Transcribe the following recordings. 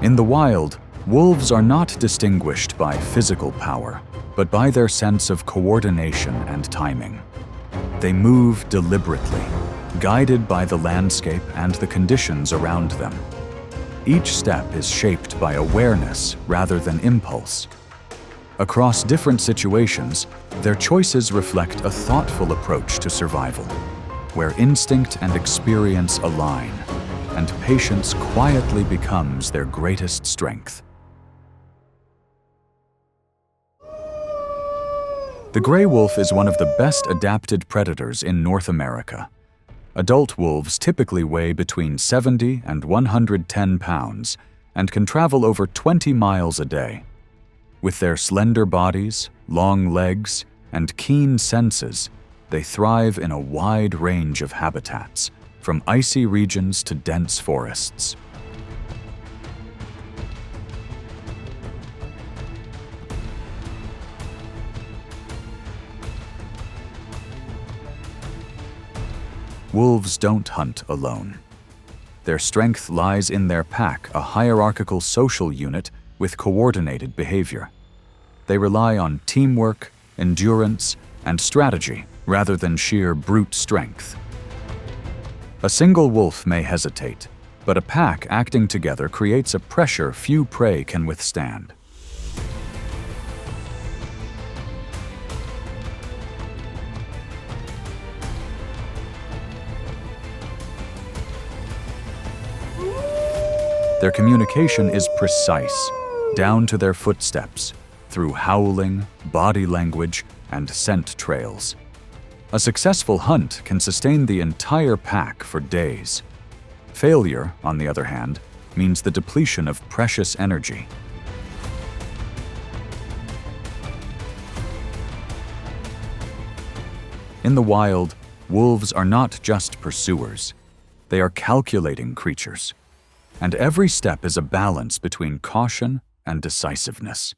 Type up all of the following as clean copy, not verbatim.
In the wild, wolves are not distinguished by physical power, but by their sense of coordination and timing. They move deliberately, guided by the landscape and the conditions around them. Each step is shaped by awareness rather than impulse. Across different situations, their choices reflect a thoughtful approach to survival, where instinct and experience align, and patience quietly becomes their greatest strength. The gray wolf is one of the best adapted predators in North America. Adult wolves typically weigh between 70 and 110 pounds and can travel over 20 miles a day. With their slender bodies, long legs, and keen senses, they thrive in a wide range of habitats, from icy regions to dense forests. Wolves don't hunt alone. Their strength lies in their pack, a hierarchical social unit with coordinated behavior. They rely on teamwork, endurance, and strategy rather than sheer brute strength. A single wolf may hesitate, but a pack acting together creates a pressure few prey can withstand. Their communication is precise, down to their footsteps, through howling, body language, and scent trails. A successful hunt can sustain the entire pack for days. Failure, on the other hand, means the depletion of precious energy. In the wild, wolves are not just pursuers. They are calculating creatures. And every step is a balance between caution and decisiveness.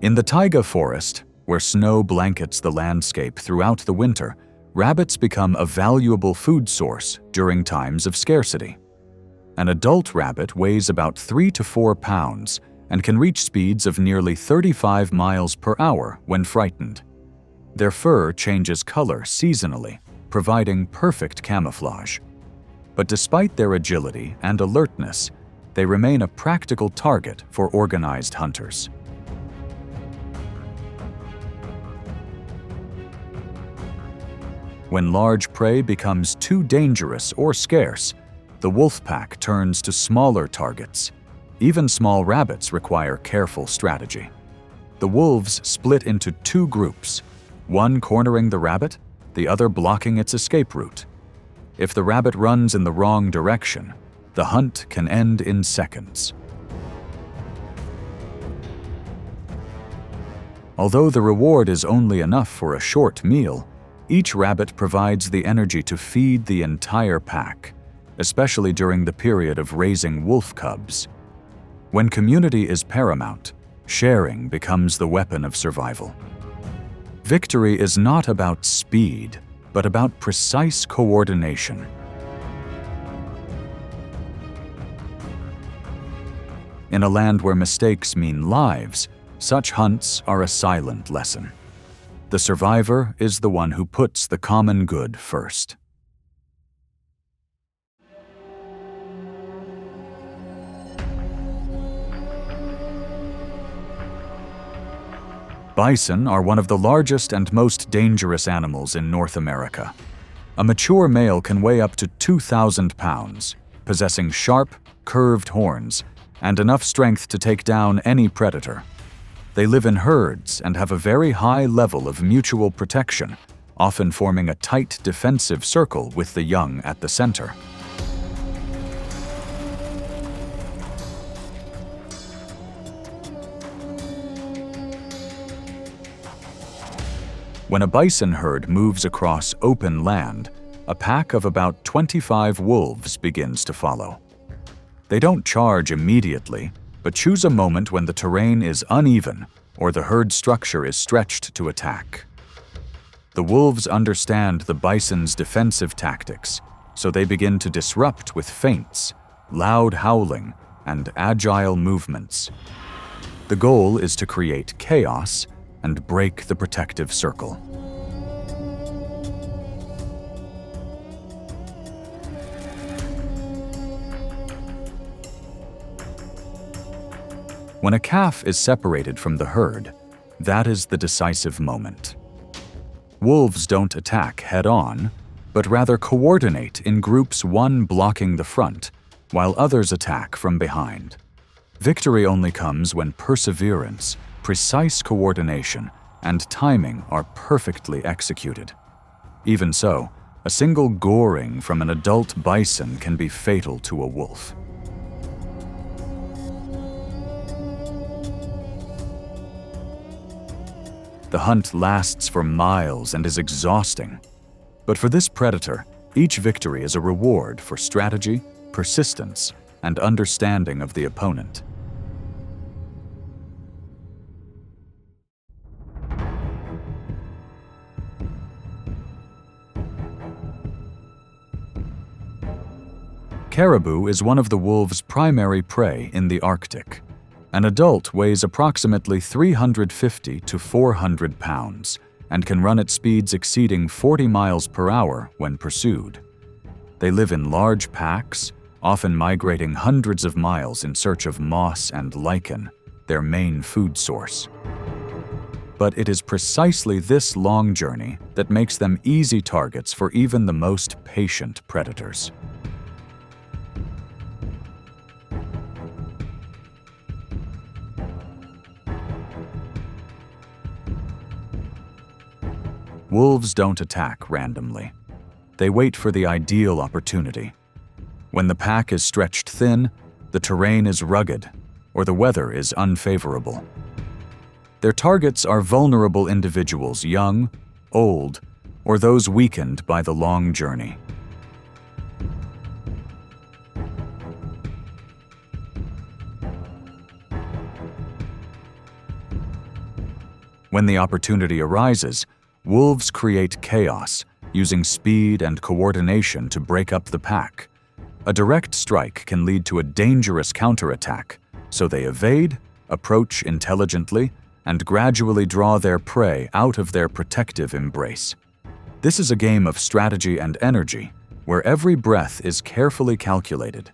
In the taiga forest, where snow blankets the landscape throughout the winter, rabbits become a valuable food source during times of scarcity. An adult rabbit weighs about 3 to 4 pounds and can reach speeds of nearly 35 miles per hour when frightened. Their fur changes color seasonally, providing perfect camouflage. But despite their agility and alertness, they remain a practical target for organized hunters. When large prey becomes too dangerous or scarce, the wolf pack turns to smaller targets. Even small rabbits require careful strategy. The wolves split into two groups, one cornering the rabbit, the other blocking its escape route. If the rabbit runs in the wrong direction, the hunt can end in seconds. Although the reward is only enough for a short meal, each rabbit provides the energy to feed the entire pack, especially during the period of raising wolf cubs. When community is paramount, sharing becomes the weapon of survival. Victory is not about speed, but about precise coordination. In a land where mistakes mean lives, such hunts are a silent lesson. The survivor is the one who puts the common good first. Bison are one of the largest and most dangerous animals in North America. A mature male can weigh up to 2,000 pounds, possessing sharp, curved horns and enough strength to take down any predator. They live in herds and have a very high level of mutual protection, often forming a tight defensive circle with the young at the center. When a bison herd moves across open land, a pack of about 25 wolves begins to follow. They don't charge immediately, but choose a moment when the terrain is uneven or the herd structure is stretched to attack. The wolves understand the bison's defensive tactics, so they begin to disrupt with feints, loud howling, and agile movements. The goal is to create chaos and break the protective circle. When a calf is separated from the herd, that is the decisive moment. Wolves don't attack head-on, but rather coordinate in groups, one blocking the front, while others attack from behind. Victory only comes when perseverance, precise coordination, and timing are perfectly executed. Even so, a single goring from an adult bison can be fatal to a wolf. The hunt lasts for miles and is exhausting. But for this predator, each victory is a reward for strategy, persistence, and understanding of the opponent. Caribou is one of the wolves' primary prey in the Arctic. An adult weighs approximately 350 to 400 pounds and can run at speeds exceeding 40 miles per hour when pursued. They live in large packs, often migrating hundreds of miles in search of moss and lichen, their main food source. But it is precisely this long journey that makes them easy targets for even the most patient predators. Wolves don't attack randomly. They wait for the ideal opportunity. When the pack is stretched thin, the terrain is rugged, or the weather is unfavorable. Their targets are vulnerable individuals, young, old, or those weakened by the long journey. When the opportunity arises, wolves create chaos, using speed and coordination to break up the pack. A direct strike can lead to a dangerous counterattack, so they evade, approach intelligently, and gradually draw their prey out of their protective embrace. This is a game of strategy and energy, where every breath is carefully calculated.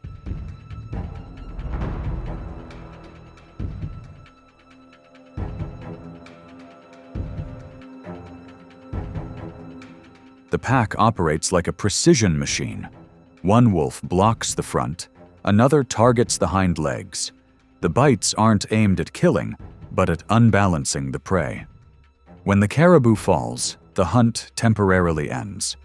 The pack operates like a precision machine. One wolf blocks the front, another targets the hind legs. The bites aren't aimed at killing, but at unbalancing the prey. When the caribou falls, the hunt temporarily ends.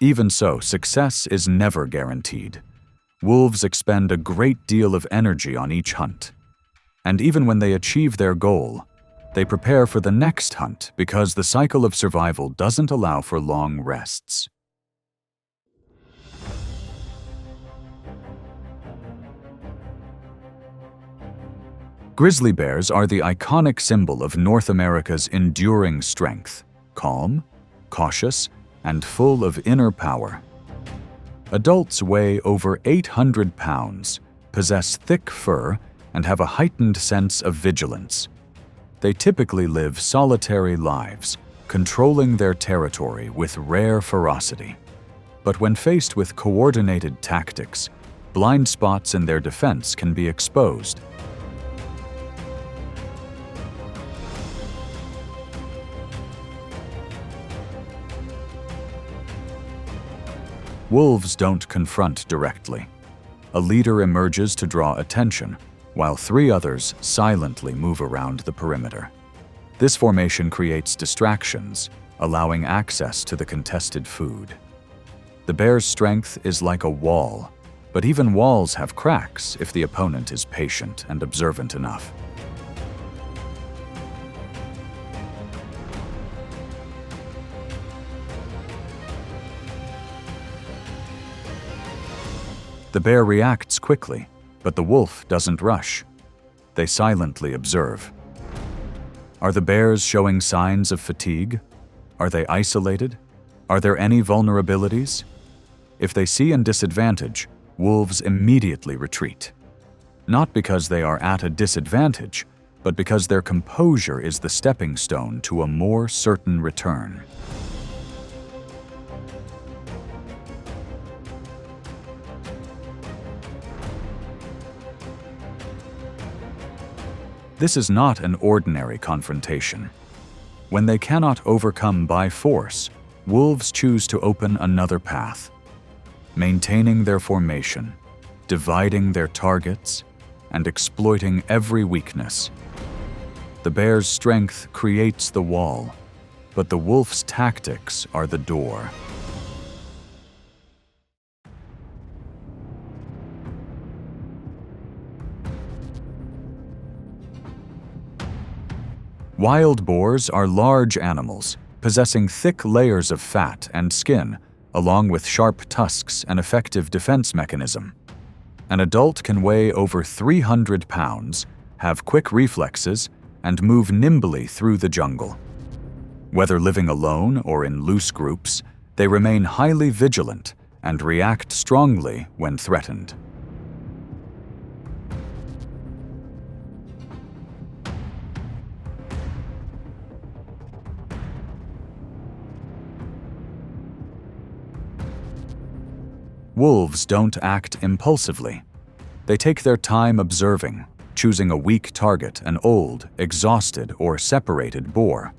Even so, success is never guaranteed. Wolves expend a great deal of energy on each hunt. And even when they achieve their goal, they prepare for the next hunt because the cycle of survival doesn't allow for long rests. Grizzly bears are the iconic symbol of North America's enduring strength, calm, cautious, and full of inner power. Adults weigh over 800 pounds, possess thick fur, and have a heightened sense of vigilance. They typically live solitary lives, controlling their territory with rare ferocity. But when faced with coordinated tactics, blind spots in their defense can be exposed. Wolves don't confront directly. A leader emerges to draw attention, while three others silently move around the perimeter. This formation creates distractions, allowing access to the contested food. The bear's strength is like a wall, but even walls have cracks if the opponent is patient and observant enough. The bear reacts quickly, But the wolf doesn't rush. They silently observe. Are the bears showing signs of fatigue? Are they isolated? Are there any vulnerabilities? If they see a disadvantage, wolves immediately retreat. Not because they are at a disadvantage, but because their composure is the stepping stone to a more certain return. This is not an ordinary confrontation. When they cannot overcome by force, wolves choose to open another path, maintaining their formation, dividing their targets, and exploiting every weakness. The bear's strength creates the wall, but the wolf's tactics are the door. Wild boars are large animals, possessing thick layers of fat and skin, along with sharp tusks and effective defense mechanism. An adult can weigh over 300 pounds, have quick reflexes, and move nimbly through the jungle. Whether living alone or in loose groups, they remain highly vigilant and react strongly when threatened. Wolves don't act impulsively. They take their time observing, choosing a weak target, an old, exhausted, or separated boar.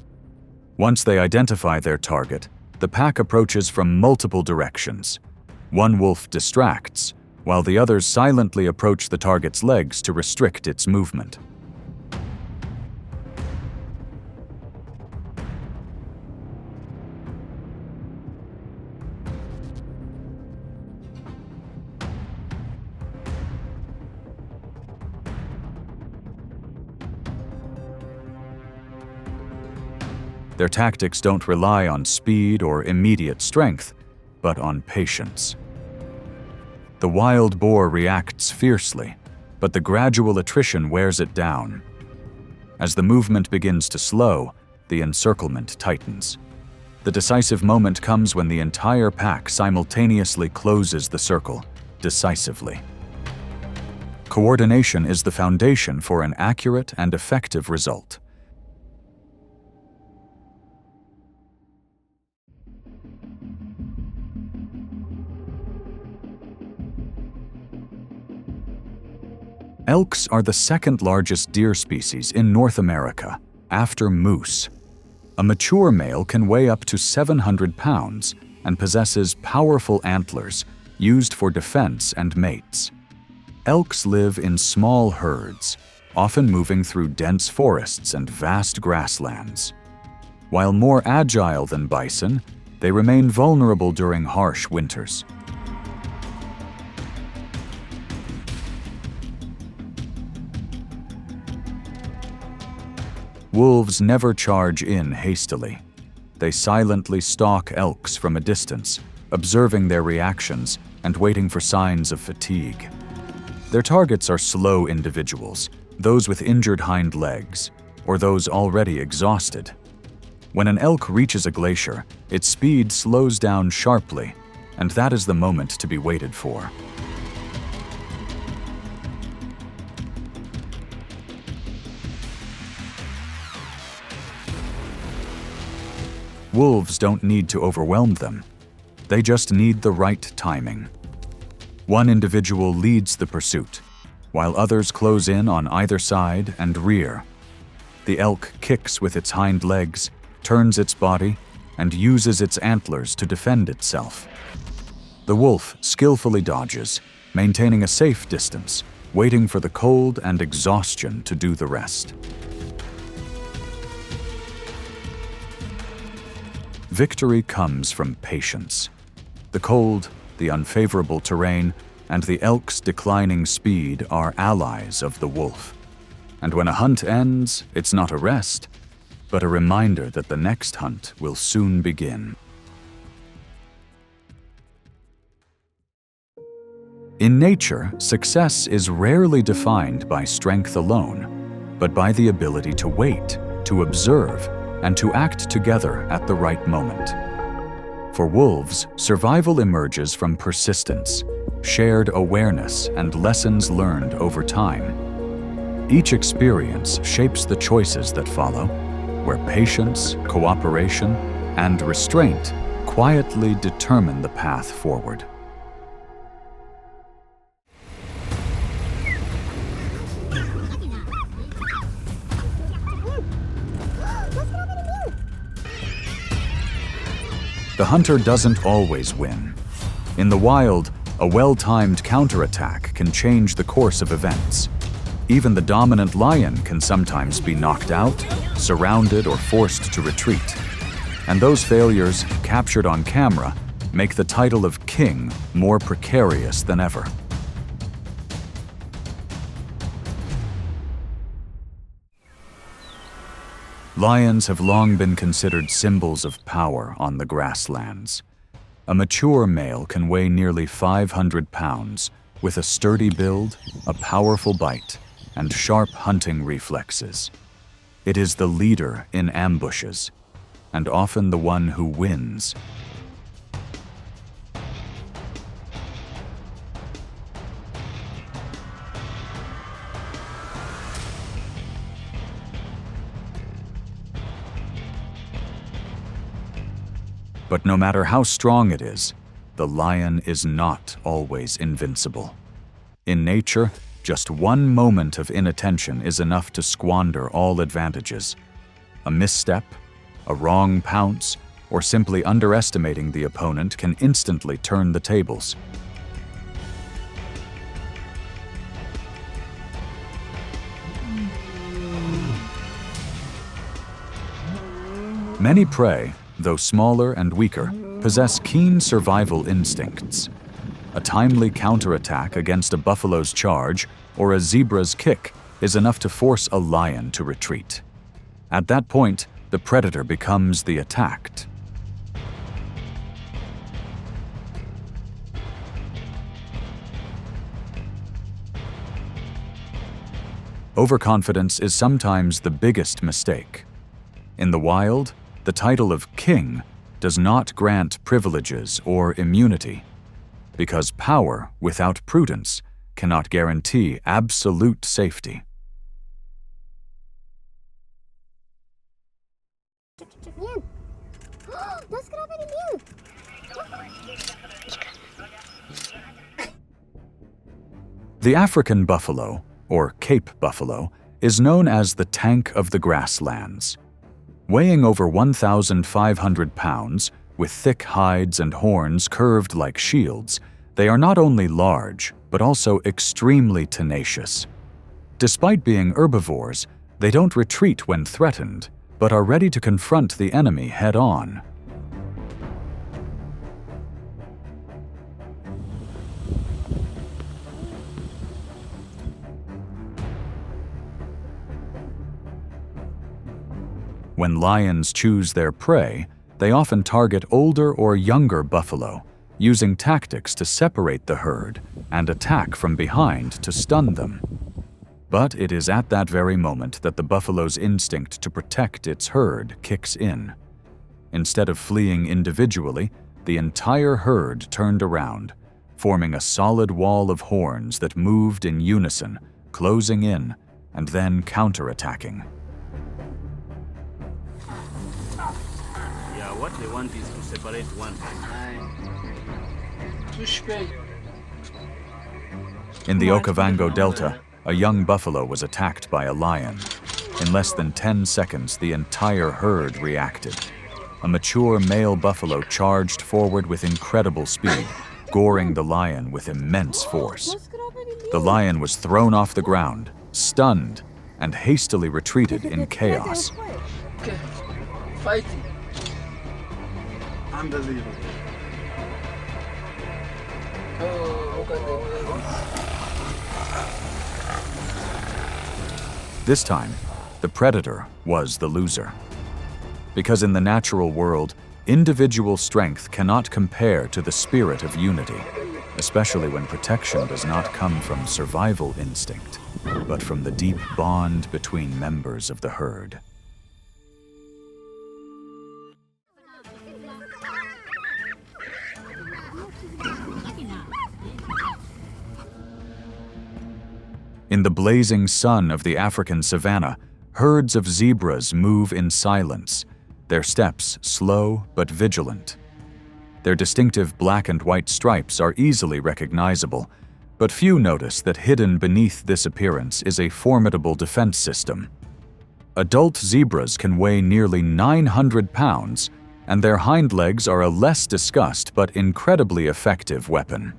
Once they identify their target, the pack approaches from multiple directions. One wolf distracts, while the others silently approach the target's legs to restrict its movement. Their tactics don't rely on speed or immediate strength, but on patience. The wild boar reacts fiercely, but the gradual attrition wears it down. As the movement begins to slow, the encirclement tightens. The decisive moment comes when the entire pack simultaneously closes the circle, decisively. Coordination is the foundation for an accurate and effective result. Elks are the second largest deer species in North America, after moose. A mature male can weigh up to 700 pounds and possesses powerful antlers used for defense and mates. Elks live in small herds, often moving through dense forests and vast grasslands. While more agile than bison, they remain vulnerable during harsh winters. Wolves never charge in hastily. They silently stalk elks from a distance, observing their reactions and waiting for signs of fatigue. Their targets are slow individuals, those with injured hind legs, or those already exhausted. When an elk reaches a glacier, its speed slows down sharply, and that is the moment to be waited for. Wolves don't need to overwhelm them. They just need the right timing. One individual leads the pursuit, while others close in on either side and rear. The elk kicks with its hind legs, turns its body, and uses its antlers to defend itself. The wolf skillfully dodges, maintaining a safe distance, waiting for the cold and exhaustion to do the rest. Victory comes from patience. The cold, the unfavorable terrain, and the elk's declining speed are allies of the wolf. And when a hunt ends, it's not a rest, but a reminder that the next hunt will soon begin. In nature, success is rarely defined by strength alone, but by the ability to wait, to observe, and to act together at the right moment. For wolves, survival emerges from persistence, shared awareness, and lessons learned over time. Each experience shapes the choices that follow, where patience, cooperation, and restraint quietly determine the path forward. The hunter doesn't always win. In the wild, a well-timed counterattack can change the course of events. Even the dominant lion can sometimes be knocked out, surrounded, or forced to retreat. And those failures, captured on camera, make the title of king more precarious than ever. Lions have long been considered symbols of power on the grasslands. A mature male can weigh nearly 500 pounds, with a sturdy build, a powerful bite, and sharp hunting reflexes. It is the leader in ambushes, and often the one who wins. But no matter how strong it is, the lion is not always invincible. In nature, just one moment of inattention is enough to squander all advantages. A misstep, a wrong pounce, or simply underestimating the opponent can instantly turn the tables. Many prey, though smaller and weaker, possess keen survival instincts. A timely counterattack against a buffalo's charge or a zebra's kick is enough to force a lion to retreat. At that point, the predator becomes the attacked. Overconfidence is sometimes the biggest mistake. In the wild, the title of king does not grant privileges or immunity, because power without prudence cannot guarantee absolute safety. The African buffalo, or Cape buffalo, is known as the tank of the grasslands. Weighing over 1,500 pounds, with thick hides and horns curved like shields, they are not only large, but also extremely tenacious. Despite being herbivores, they don't retreat when threatened, but are ready to confront the enemy head-on. When lions choose their prey, they often target older or younger buffalo, using tactics to separate the herd and attack from behind to stun them. But it is at that very moment that the buffalo's instinct to protect its herd kicks in. Instead of fleeing individually, the entire herd turned around, forming a solid wall of horns that moved in unison, closing in and then counterattacking. What they want is to separate one. In the Okavango Delta, a young buffalo was attacked by a lion. In less than 10 seconds, the entire herd reacted. A mature male buffalo charged forward with incredible speed, goring the lion with immense force. The lion was thrown off the ground, stunned, and hastily retreated in chaos. Fighting. Unbelievable. This time, the predator was the loser. Because in the natural world, individual strength cannot compare to the spirit of unity. especially when protection does not come from survival instinct, but from the deep bond between members of the herd. In the blazing sun of the African savannah, herds of zebras move in silence, their steps slow but vigilant. Their distinctive black and white stripes are easily recognizable, but few notice that hidden beneath this appearance is a formidable defense system. Adult zebras can weigh nearly 900 pounds, and their hind legs are a less discussed but incredibly effective weapon.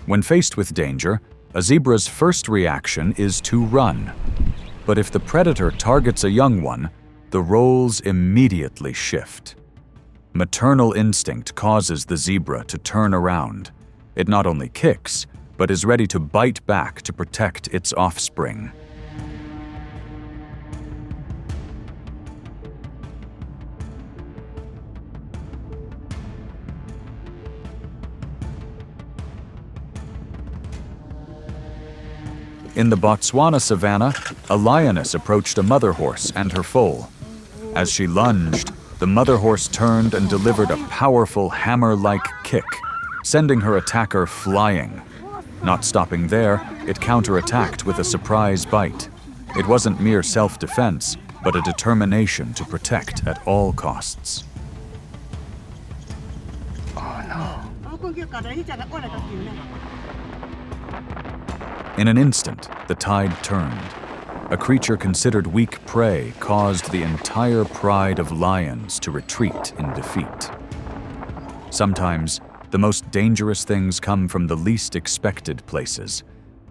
When faced with danger, a zebra's first reaction is to run. But if the predator targets a young one, the roles immediately shift. Maternal instinct causes the zebra to turn around. It not only kicks, but is ready to bite back to protect its offspring. In the Botswana savannah, a lioness approached a mother horse and her foal. As she lunged, the mother horse turned and delivered a powerful hammer-like kick, sending her attacker flying. Not stopping there, it counterattacked with a surprise bite. It wasn't mere self-defense, but a determination to protect at all costs. In an instant, the tide turned. A creature considered weak prey caused the entire pride of lions to retreat in defeat. Sometimes, the most dangerous things come from the least expected places,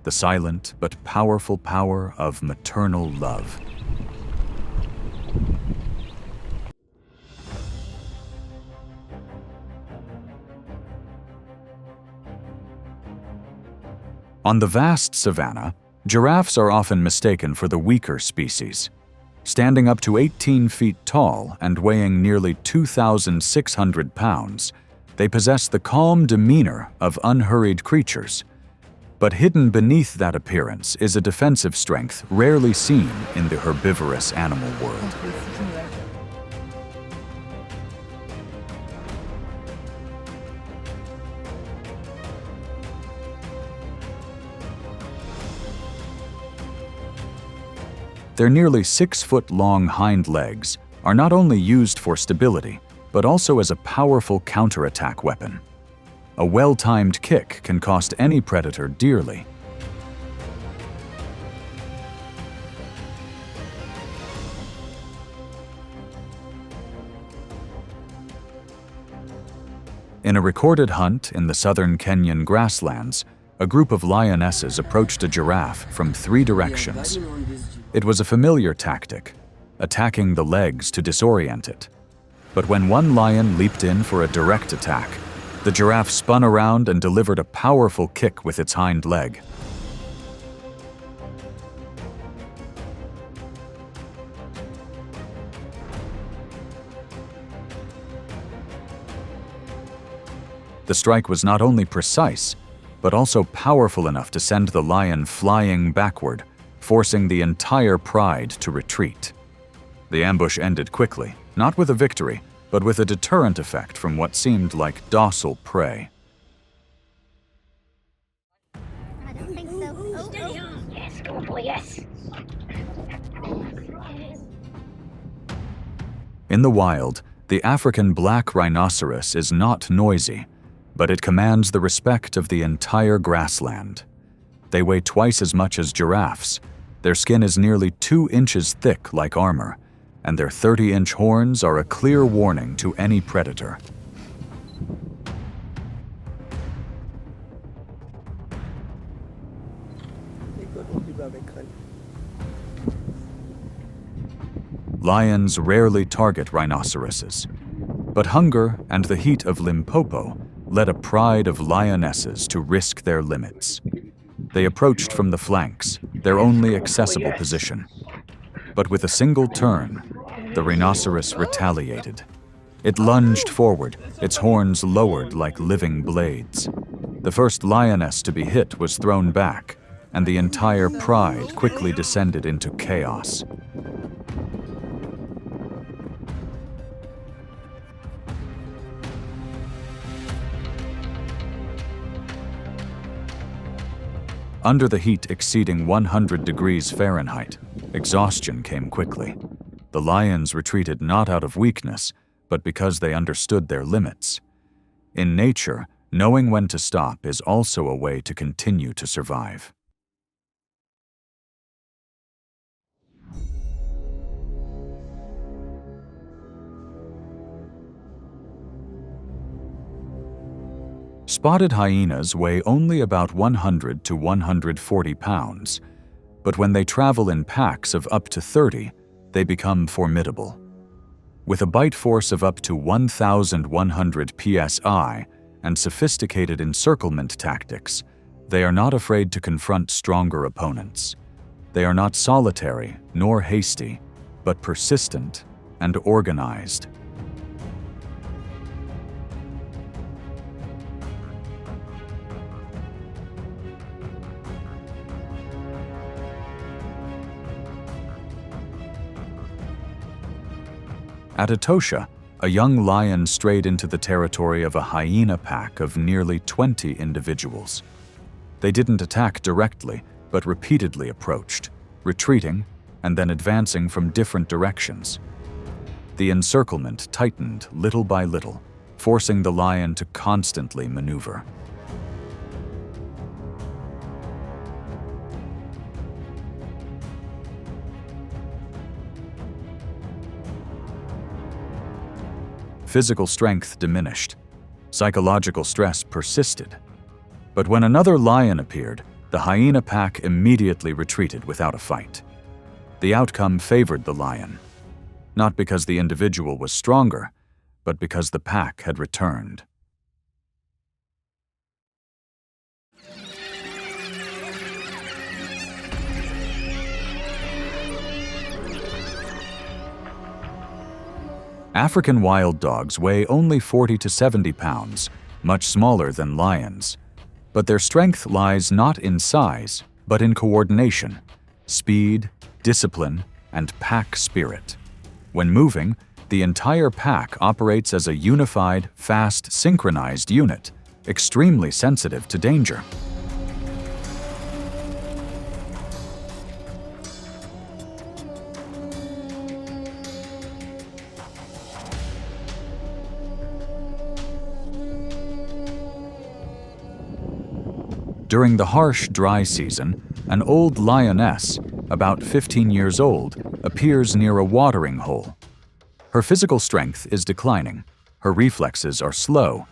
the silent but powerful power of maternal love. On the vast savannah, giraffes are often mistaken for the weaker species. Standing up to 18 feet tall and weighing nearly 2,600 pounds, they possess the calm demeanor of unhurried creatures. But hidden beneath that appearance is a defensive strength rarely seen in the herbivorous animal world. Their nearly 6-foot-long hind legs are not only used for stability, but also as a powerful counterattack weapon. A well-timed kick can cost any predator dearly. In a recorded hunt in the southern Kenyan grasslands, a group of lionesses approached a giraffe from 3 directions. It was a familiar tactic, attacking the legs to disorient it. But when one lion leaped in for a direct attack, the giraffe spun around and delivered a powerful kick with its hind leg. The strike was not only precise, but also powerful enough to send the lion flying backward, forcing the entire pride to retreat. The ambush ended quickly, not with a victory, but with a deterrent effect from what seemed like docile prey. I don't think so. Oh. Yes, go boy, yes. In the wild, the African black rhinoceros is not noisy, but it commands the respect of the entire grassland. They weigh twice as much as giraffes. Their skin is nearly 2 inches thick like armor, and their 30-inch horns are a clear warning to any predator. Lions rarely target rhinoceroses, but hunger and the heat of Limpopo led a pride of lionesses to risk their limits. They approached from the flanks, their only accessible position. But with a single turn, the rhinoceros retaliated. It lunged forward, its horns lowered like living blades. The first lioness to be hit was thrown back, and the entire pride quickly descended into chaos. Under the heat exceeding 100 degrees Fahrenheit, exhaustion came quickly. The lions retreated not out of weakness, but because they understood their limits. In nature, knowing when to stop is also a way to continue to survive. Spotted hyenas weigh only about 100 to 140 pounds, but when they travel in packs of up to 30, they become formidable. With a bite force of up to 1,100 psi and sophisticated encirclement tactics, they are not afraid to confront stronger opponents. They are not solitary nor hasty, but persistent and organized. At Attrition, a young lion strayed into the territory of a hyena pack of nearly 20 individuals. They didn't attack directly, but repeatedly approached, retreating and then advancing from different directions. The encirclement tightened little by little, forcing the lion to constantly maneuver. Physical strength diminished. Psychological stress persisted. But when another lion appeared, the hyena pack immediately retreated without a fight. The outcome favored the lion, not because the individual was stronger, but because the pack had returned. African wild dogs weigh only 40 to 70 pounds, much smaller than lions. But their strength lies not in size, but in coordination, speed, discipline, and pack spirit. When moving, the entire pack operates as a unified, fast, synchronized unit, extremely sensitive to danger. During the harsh, dry season, an old lioness, about 15 years old, appears near a watering hole. Her physical strength is declining, her reflexes are slow,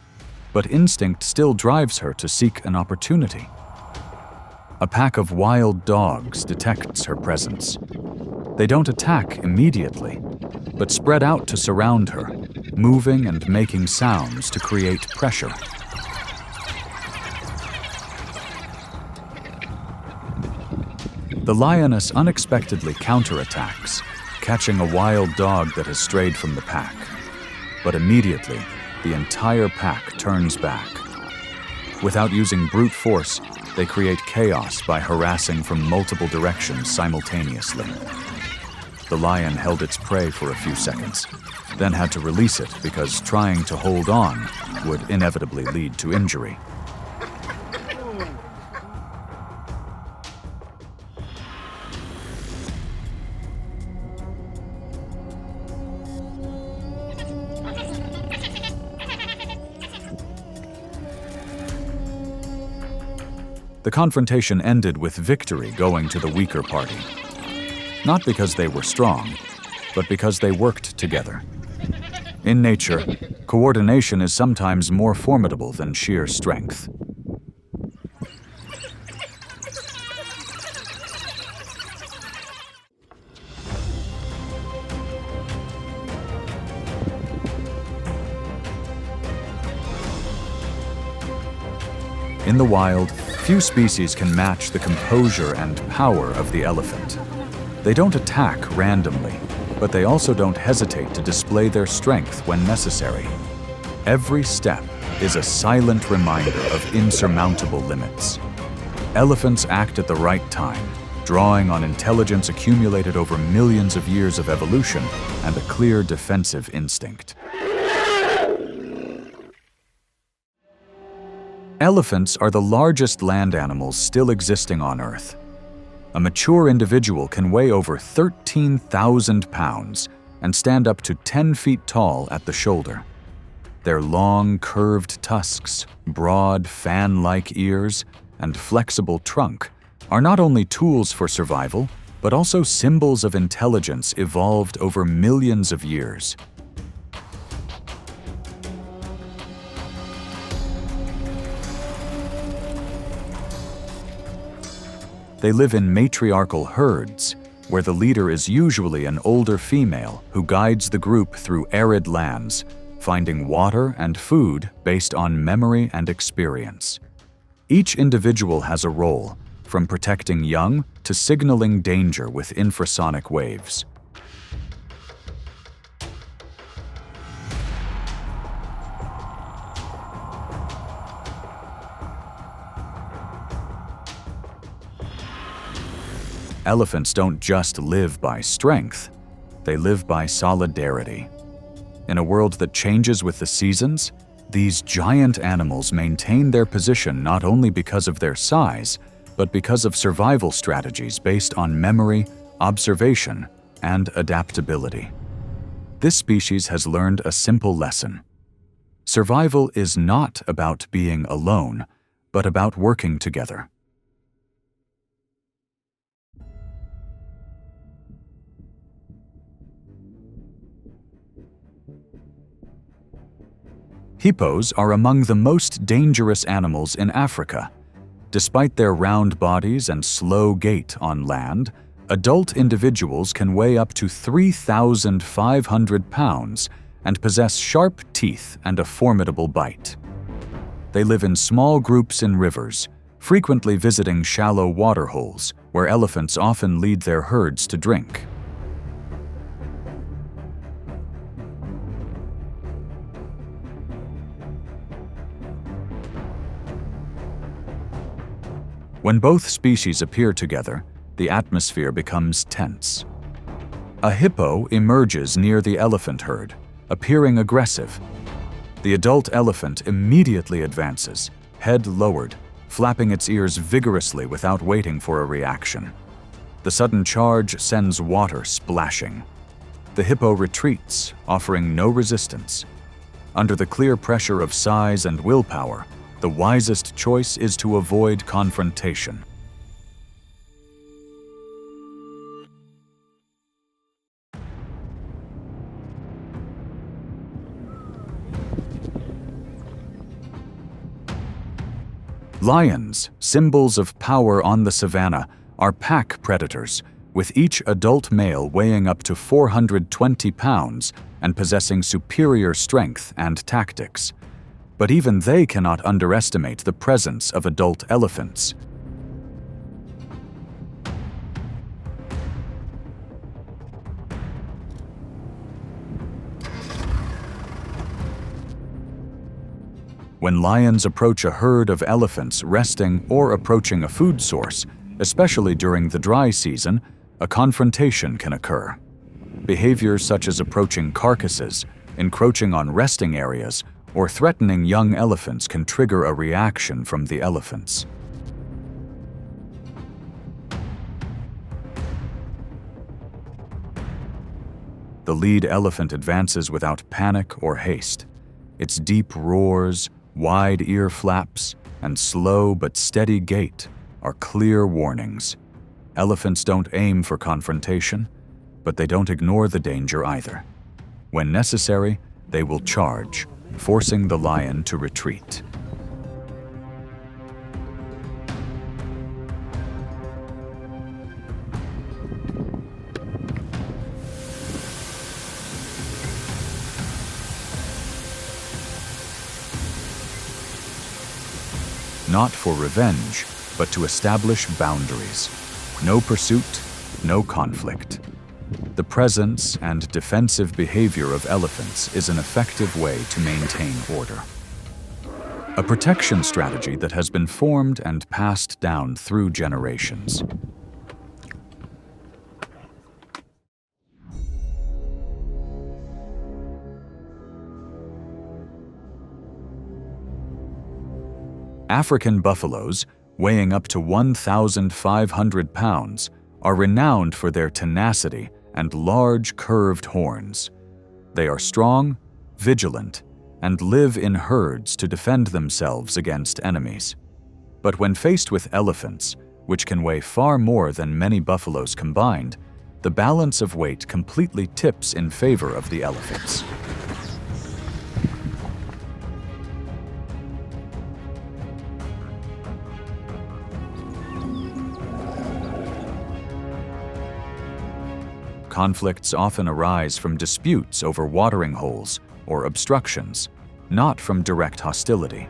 but instinct still drives her to seek an opportunity. A pack of wild dogs detects her presence. They don't attack immediately, but spread out to surround her, moving and making sounds to create pressure. The lioness unexpectedly counterattacks, catching a wild dog that has strayed from the pack. But immediately, the entire pack turns back. Without using brute force, they create chaos by harassing from multiple directions simultaneously. The lion held its prey for a few seconds, then had to release it because trying to hold on would inevitably lead to injury. The confrontation ended with victory going to the weaker party. Not because they were strong, but because they worked together. In nature, coordination is sometimes more formidable than sheer strength. In the wild, few species can match the composure and power of the elephant. They don't attack randomly, but they also don't hesitate to display their strength when necessary. Every step is a silent reminder of insurmountable limits. Elephants act at the right time, drawing on intelligence accumulated over millions of years of evolution and a clear defensive instinct. Elephants are the largest land animals still existing on Earth. A mature individual can weigh over 13,000 pounds and stand up to 10 feet tall at the shoulder. Their long, curved tusks, broad, fan-like ears, and flexible trunk are not only tools for survival, but also symbols of intelligence evolved over millions of years. They live in matriarchal herds, where the leader is usually an older female who guides the group through arid lands, finding water and food based on memory and experience. Each individual has a role, from protecting young to signaling danger with infrasonic waves. Elephants don't just live by strength, they live by solidarity. In a world that changes with the seasons, these giant animals maintain their position not only because of their size, but because of survival strategies based on memory, observation, and adaptability. This species has learned a simple lesson. Survival is not about being alone, but about working together. Hippos are among the most dangerous animals in Africa. Despite their round bodies and slow gait on land, adult individuals can weigh up to 3,500 pounds and possess sharp teeth and a formidable bite. They live in small groups in rivers, frequently visiting shallow waterholes, where elephants often lead their herds to drink. When both species appear together, the atmosphere becomes tense. A hippo emerges near the elephant herd, appearing aggressive. The adult elephant immediately advances, head lowered, flapping its ears vigorously without waiting for a reaction. The sudden charge sends water splashing. The hippo retreats, offering no resistance. Under the clear pressure of size and willpower, the wisest choice is to avoid confrontation. Lions, symbols of power on the savannah, are pack predators, with each adult male weighing up to 420 pounds and possessing superior strength and tactics. But even they cannot underestimate the presence of adult elephants. When lions approach a herd of elephants resting or approaching a food source, especially during the dry season, a confrontation can occur. Behaviors such as approaching carcasses, encroaching on resting areas, or threatening young elephants can trigger a reaction from the elephants. The lead elephant advances without panic or haste. Its deep roars, wide ear flaps, and slow but steady gait are clear warnings. Elephants don't aim for confrontation, but they don't ignore the danger either. When necessary, they will charge, forcing the lion to retreat. not for revenge, but to establish boundaries. No pursuit, no conflict. The presence and defensive behavior of elephants is an effective way to maintain order. A protection strategy that has been formed and passed down through generations. African buffaloes, weighing up to 1,500 pounds, are renowned for their tenacity and large curved horns. They are strong, vigilant, and live in herds to defend themselves against enemies. But when faced with elephants, which can weigh far more than many buffaloes combined, the balance of weight completely tips in favor of the elephants. Conflicts often arise from disputes over watering holes or obstructions, not from direct hostility.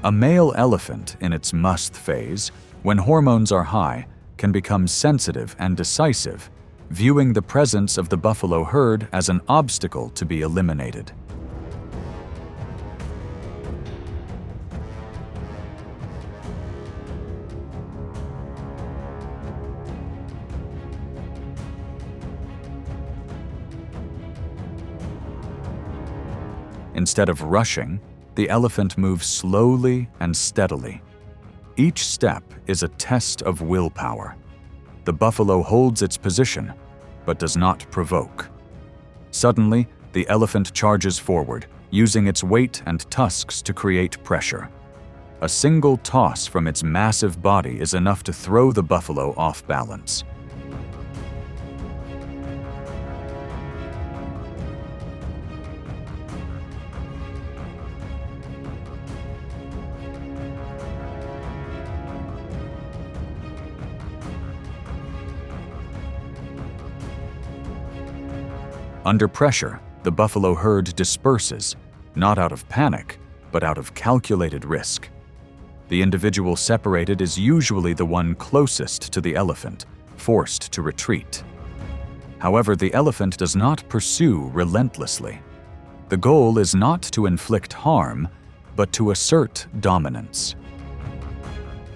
A male elephant in its must phase, when hormones are high, can become sensitive and decisive, viewing the presence of the buffalo herd as an obstacle to be eliminated. Instead of rushing, the elephant moves slowly and steadily. Each step is a test of willpower. The buffalo holds its position, but does not provoke. Suddenly, the elephant charges forward, using its weight and tusks to create pressure. A single toss from its massive body is enough to throw the buffalo off balance. Under pressure, the buffalo herd disperses, not out of panic, but out of calculated risk. The individual separated is usually the one closest to the elephant, forced to retreat. However, the elephant does not pursue relentlessly. The goal is not to inflict harm, but to assert dominance.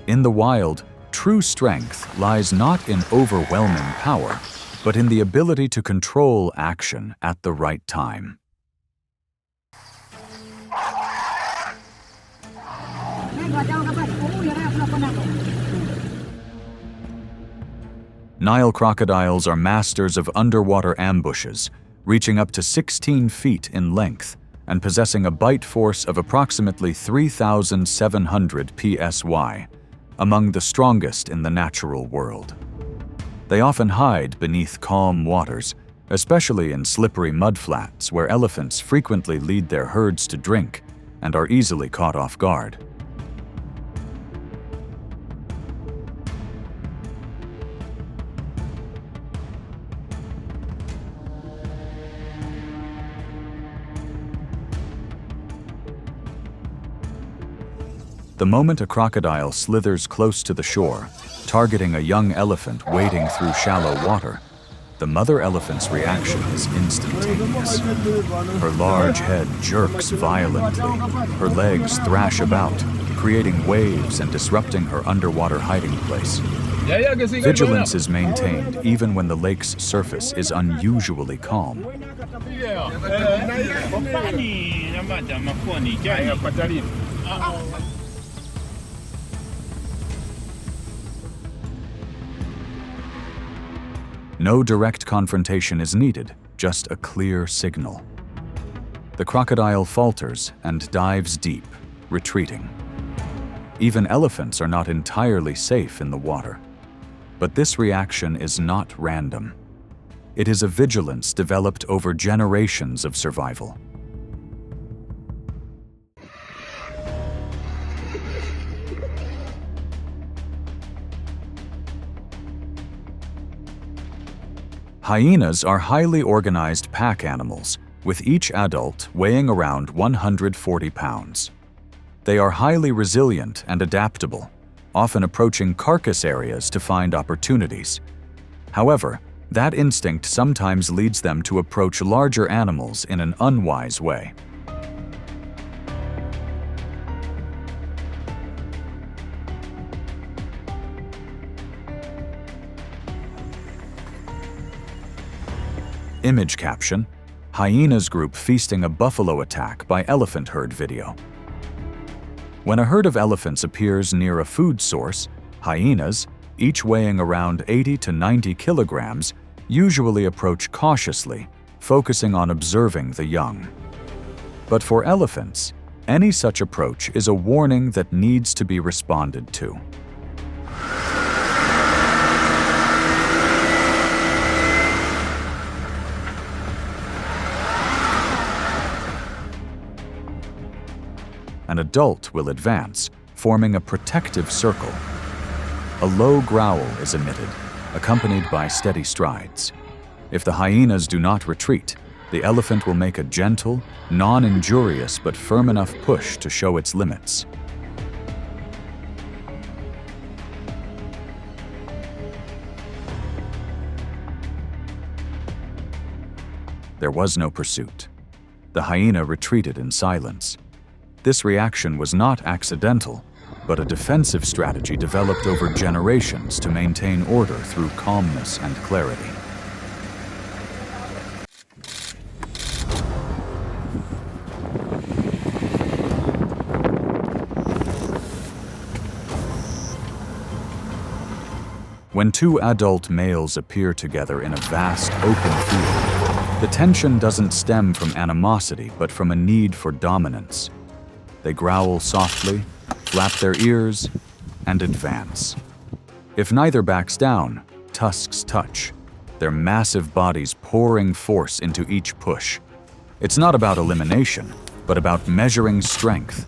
In the wild, true strength lies not in overwhelming power, but in the ability to control action at the right time. Nile crocodiles are masters of underwater ambushes, reaching up to 16 feet in length and possessing a bite force of approximately 3,700 psi, among the strongest in the natural world. They often hide beneath calm waters, especially in slippery mudflats where elephants frequently lead their herds to drink and are easily caught off guard. The moment a crocodile slithers close to the shore, targeting a young elephant wading through shallow water, the mother elephant's reaction is instantaneous. Her large head jerks violently, her legs thrash about, creating waves and disrupting her underwater hiding place. Vigilance is maintained even when the lake's surface is unusually calm. No direct confrontation is needed, just a clear signal. The crocodile falters and dives deep, retreating. Even elephants are not entirely safe in the water. But this reaction is not random. It is a vigilance developed over generations of survival. Hyenas are highly organized pack animals, with each adult weighing around 140 pounds. They are highly resilient and adaptable, often approaching carcass areas to find opportunities. However, that instinct sometimes leads them to approach larger animals in an unwise way. Image caption: Hyena's group feasting a buffalo attack by elephant herd video. When a herd of elephants appears near a food source, hyenas, each weighing around 80 to 90 kilograms, usually approach cautiously, focusing on observing the young. But for elephants, any such approach is a warning that needs to be responded to. An adult will advance, forming a protective circle. A low growl is emitted, accompanied by steady strides. If the hyenas do not retreat, the elephant will make a gentle, non-injurious but firm enough push to show its limits. There was no pursuit. The hyena retreated in silence. This reaction was not accidental, but a defensive strategy developed over generations to maintain order through calmness and clarity. When two adult males appear together in a vast, open field, the tension doesn't stem from animosity but from a need for dominance. They growl softly, flap their ears, and advance. If neither backs down, tusks touch, their massive bodies pouring force into each push. It's not about elimination, but about measuring strength.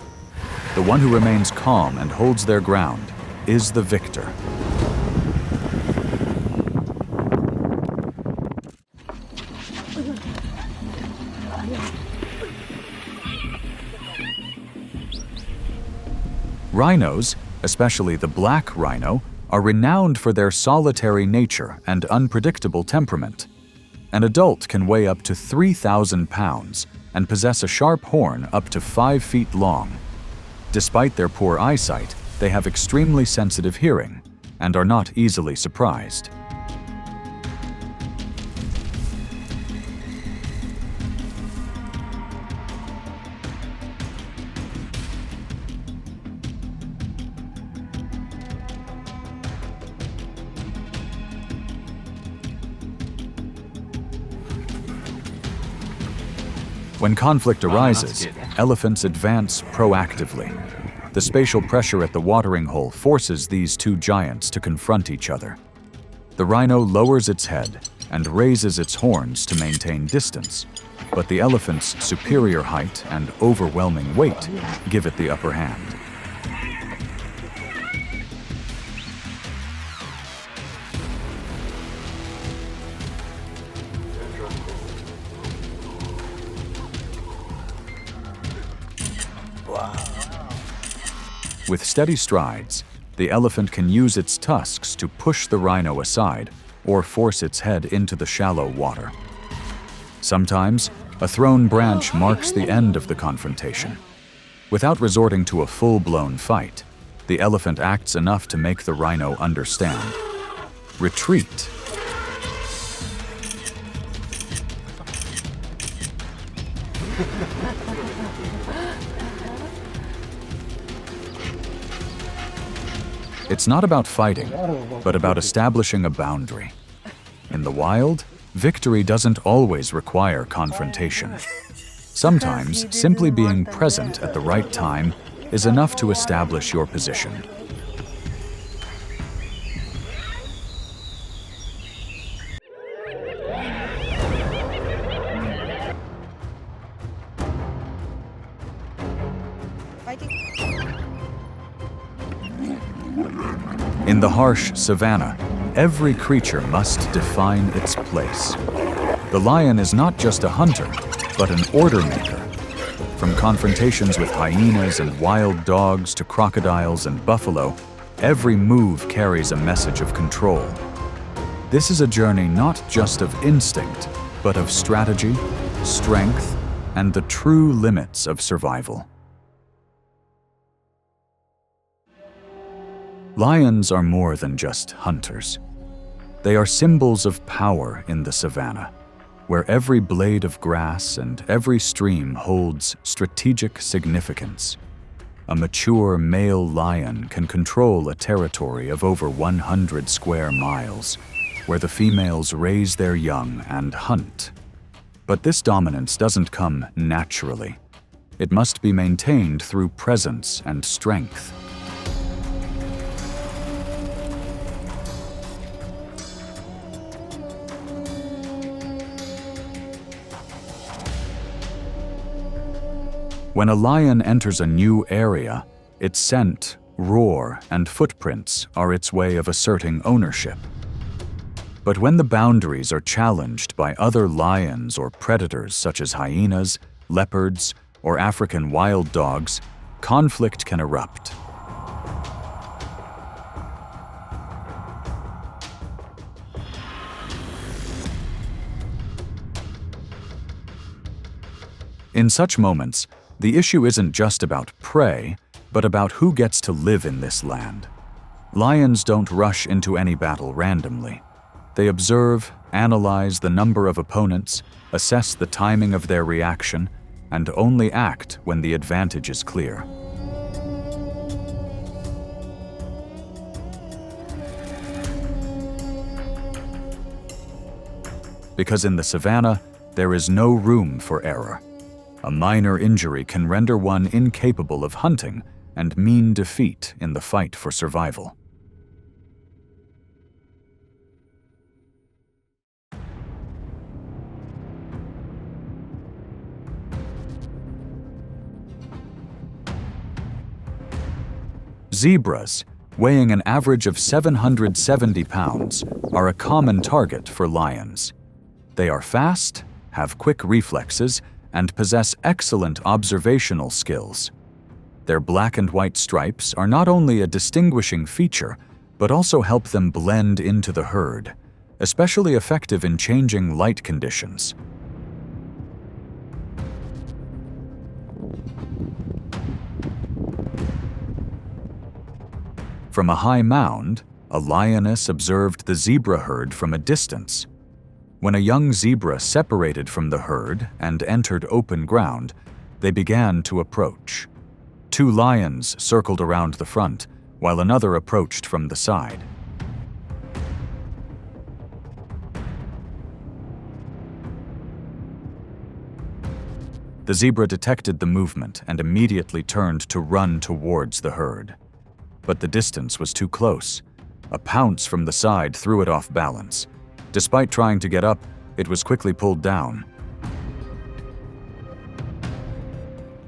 The one who remains calm and holds their ground is the victor. Rhinos, especially the black rhino, are renowned for their solitary nature and unpredictable temperament. An adult can weigh up to 3,000 pounds and possess a sharp horn up to 5 feet long. Despite their poor eyesight, they have extremely sensitive hearing and are not easily surprised. When conflict arises, elephants advance proactively. The spatial pressure at the watering hole forces these two giants to confront each other. The rhino lowers its head and raises its horns to maintain distance, but the elephant's superior height and overwhelming weight give it the upper hand. With steady strides, the elephant can use its tusks to push the rhino aside or force its head into the shallow water. Sometimes, a thrown branch marks the end of the confrontation. Without resorting to a full-blown fight, the elephant acts enough to make the rhino understand. Retreat. It's not about fighting, but about establishing a boundary. In the wild, victory doesn't always require confrontation. Sometimes, simply being present at the right time is enough to establish your position. In the harsh savannah, every creature must define its place. The lion is not just a hunter, but an order maker. From confrontations with hyenas and wild dogs to crocodiles and buffalo, every move carries a message of control. This is a journey not just of instinct, but of strategy, strength, and the true limits of survival. Lions are more than just hunters. They are symbols of power in the savannah, where every blade of grass and every stream holds strategic significance. A mature male lion can control a territory of over 100 square miles, where the females raise their young and hunt. But this dominance doesn't come naturally. It must be maintained through presence and strength. When a lion enters a new area, its scent, roar, and footprints are its way of asserting ownership. But when the boundaries are challenged by other lions or predators such as hyenas, leopards, or African wild dogs, conflict can erupt. In such moments, the issue isn't just about prey, but about who gets to live in this land. Lions don't rush into any battle randomly. They observe, analyze the number of opponents, assess the timing of their reaction, and only act when the advantage is clear. Because in the savannah, there is no room for error. A minor injury can render one incapable of hunting and mean defeat in the fight for survival. Zebras, weighing an average of 770 pounds, are a common target for lions. They are fast, have quick reflexes, and possess excellent observational skills. Their black and white stripes are not only a distinguishing feature, but also help them blend into the herd, especially effective in changing light conditions. From a high mound, a lioness observed the zebra herd from a distance. When a young zebra separated from the herd and entered open ground, they began to approach. 2 lions circled around the front, while another approached from the side. The zebra detected the movement and immediately turned to run towards the herd. But the distance was too close. A pounce from the side threw it off balance. Despite trying to get up, it was quickly pulled down.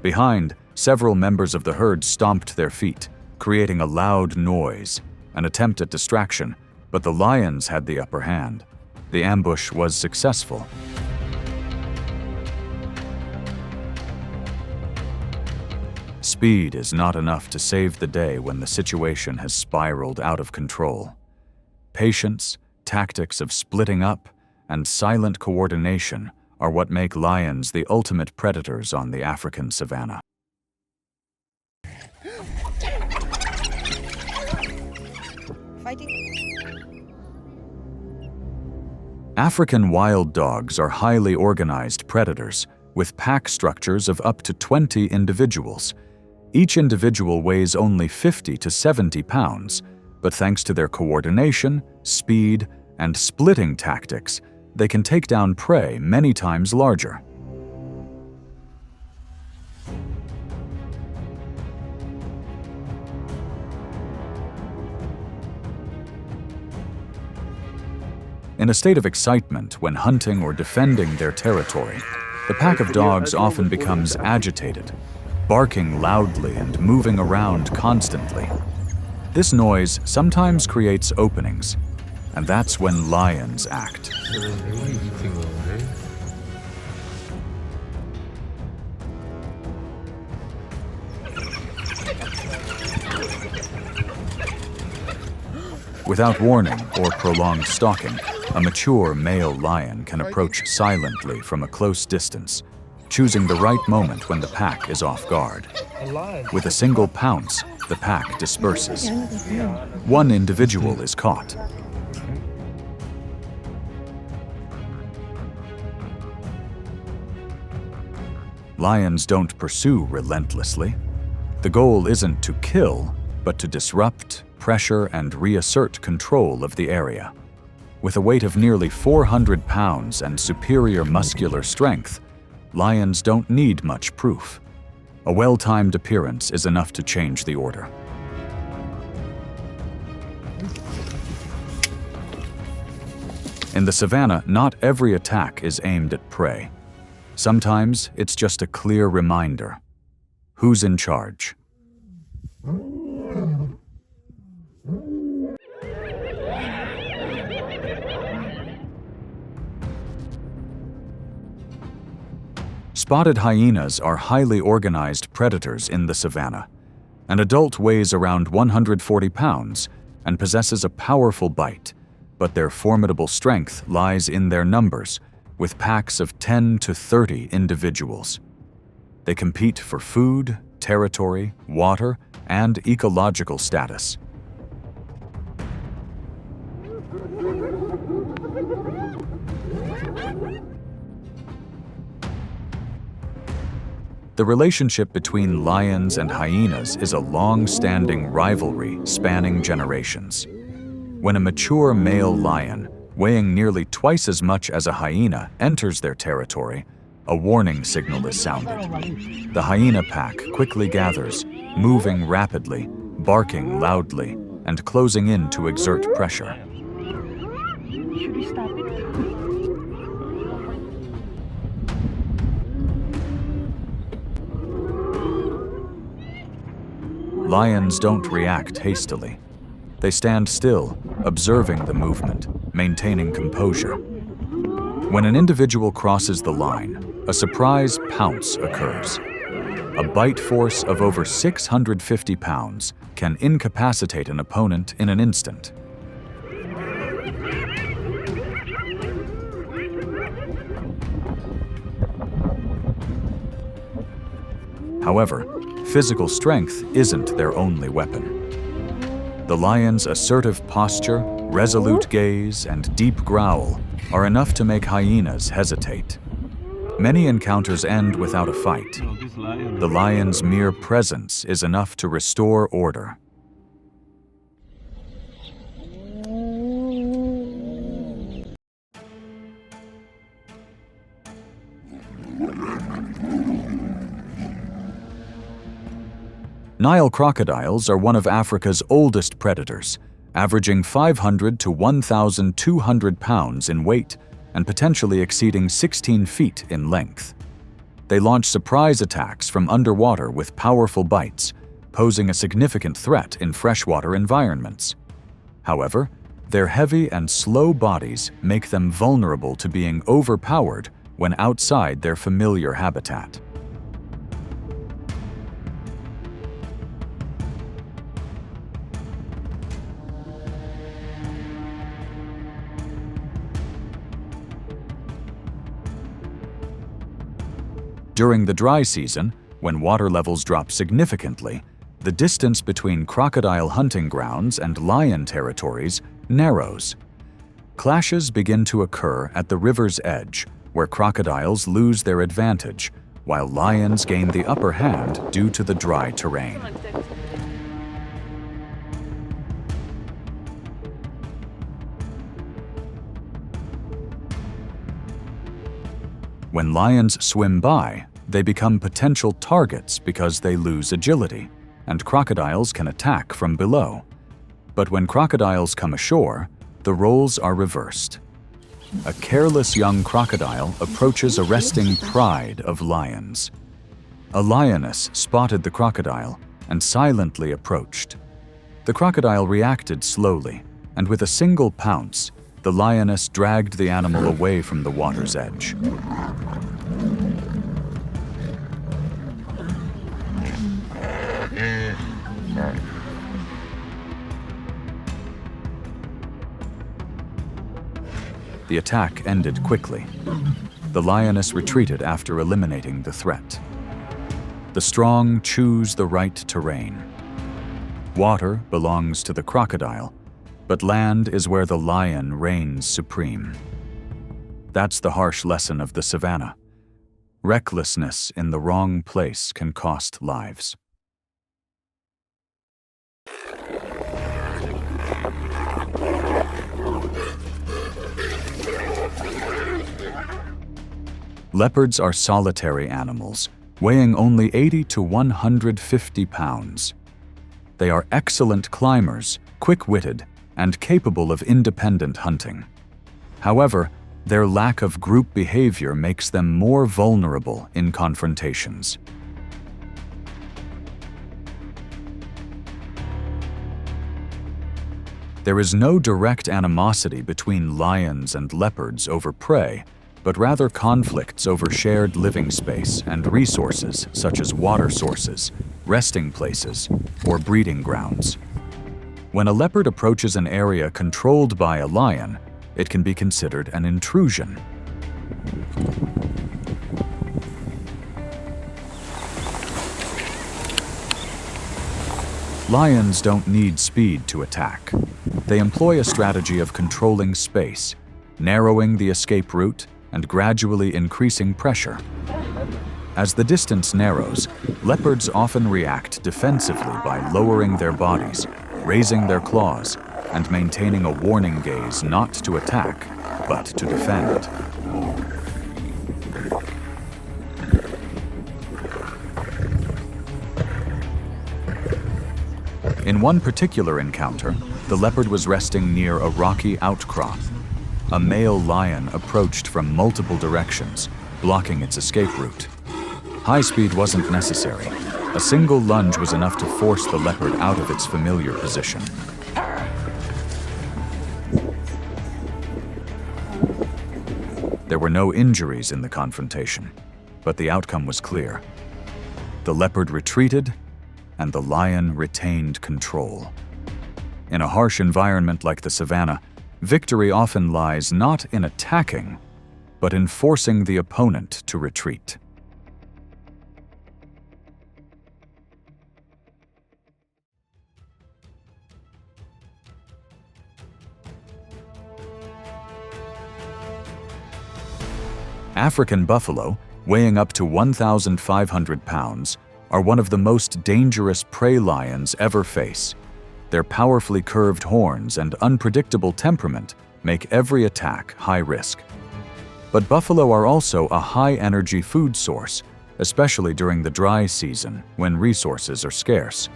Behind, several members of the herd stomped their feet, creating a loud noise, an attempt at distraction, but the lions had the upper hand. The ambush was successful. Speed is not enough to save the day when the situation has spiraled out of control. Patience, tactics of splitting up, and silent coordination are what make lions the ultimate predators on the African savannah. African wild dogs are highly organized predators with pack structures of up to 20 individuals. Each individual weighs only 50 to 70 pounds, but thanks to their coordination, speed, and splitting tactics, they can take down prey many times larger. In a state of excitement when hunting or defending their territory, the pack of dogs often becomes agitated, barking loudly and moving around constantly. This noise sometimes creates openings, and that's when lions act. Without warning or prolonged stalking, a mature male lion can approach silently from a close distance, choosing the right moment when the pack is off guard. With a single pounce, the pack disperses. One individual is caught. Lions don't pursue relentlessly. The goal isn't to kill, but to disrupt, pressure, and reassert control of the area. With a weight of nearly 400 pounds and superior muscular strength, lions don't need much proof. A well-timed appearance is enough to change the order. In the savannah, not every attack is aimed at prey. Sometimes it's just a clear reminder. Who's in charge? Spotted hyenas are highly organized predators in the savannah. An adult weighs around 140 pounds and possesses a powerful bite, but their formidable strength lies in their numbers, with packs of 10 to 30 individuals. They compete for food, territory, water, and ecological status. The relationship between lions and hyenas is a long-standing rivalry spanning generations. When a mature male lion, weighing nearly twice as much as a hyena, enters their territory, a warning signal is sounded. The hyena pack quickly gathers, moving rapidly, barking loudly, and closing in to exert pressure. Should we stop it? Lions don't react hastily. They stand still, observing the movement, maintaining composure. When an individual crosses the line, a surprise pounce occurs. A bite force of over 650 pounds can incapacitate an opponent in an instant. However, physical strength isn't their only weapon. The lion's assertive posture, resolute gaze, and deep growl are enough to make hyenas hesitate. Many encounters end without a fight. The lion's mere presence is enough to restore order. Nile crocodiles are one of Africa's oldest predators, averaging 500 to 1,200 pounds in weight and potentially exceeding 16 feet in length. They launch surprise attacks from underwater with powerful bites, posing a significant threat in freshwater environments. However, their heavy and slow bodies make them vulnerable to being overpowered when outside their familiar habitat. During the dry season, when water levels drop significantly, the distance between crocodile hunting grounds and lion territories narrows. Clashes begin to occur at the river's edge, where crocodiles lose their advantage, while lions gain the upper hand due to the dry terrain. When lions swim by, they become potential targets because they lose agility, and crocodiles can attack from below. But when crocodiles come ashore, the roles are reversed. A careless young crocodile approaches a resting pride of lions. A lioness spotted the crocodile and silently approached. The crocodile reacted slowly, and with a single pounce, the lioness dragged the animal away from the water's edge. The attack ended quickly. The lioness retreated after eliminating the threat. The strong choose the right terrain. Water belongs to the crocodile, but land is where the lion reigns supreme. That's the harsh lesson of the savannah. Recklessness in the wrong place can cost lives. Leopards are solitary animals, weighing only 80 to 150 pounds. They are excellent climbers, quick-witted, and capable of independent hunting. However, their lack of group behavior makes them more vulnerable in confrontations. There is no direct animosity between lions and leopards over prey, but rather conflicts over shared living space and resources such as water sources, resting places, or breeding grounds. When a leopard approaches an area controlled by a lion, it can be considered an intrusion. Lions don't need speed to attack. They employ a strategy of controlling space, narrowing the escape route, and gradually increasing pressure. As the distance narrows, leopards often react defensively by lowering their bodies, raising their claws, and maintaining a warning gaze not to attack, but to defend. In one particular encounter, the leopard was resting near a rocky outcrop. A male lion approached from multiple directions, blocking its escape route. High speed wasn't necessary. A single lunge was enough to force the leopard out of its familiar position. There were no injuries in the confrontation, but the outcome was clear. The leopard retreated, and the lion retained control. In a harsh environment like the savannah, victory often lies not in attacking, but in forcing the opponent to retreat. African buffalo, weighing up to 1,500 pounds, are one of the most dangerous prey lions ever face. Their powerfully curved horns and unpredictable temperament make every attack high risk. But buffalo are also a high-energy food source, especially during the dry season when resources are scarce.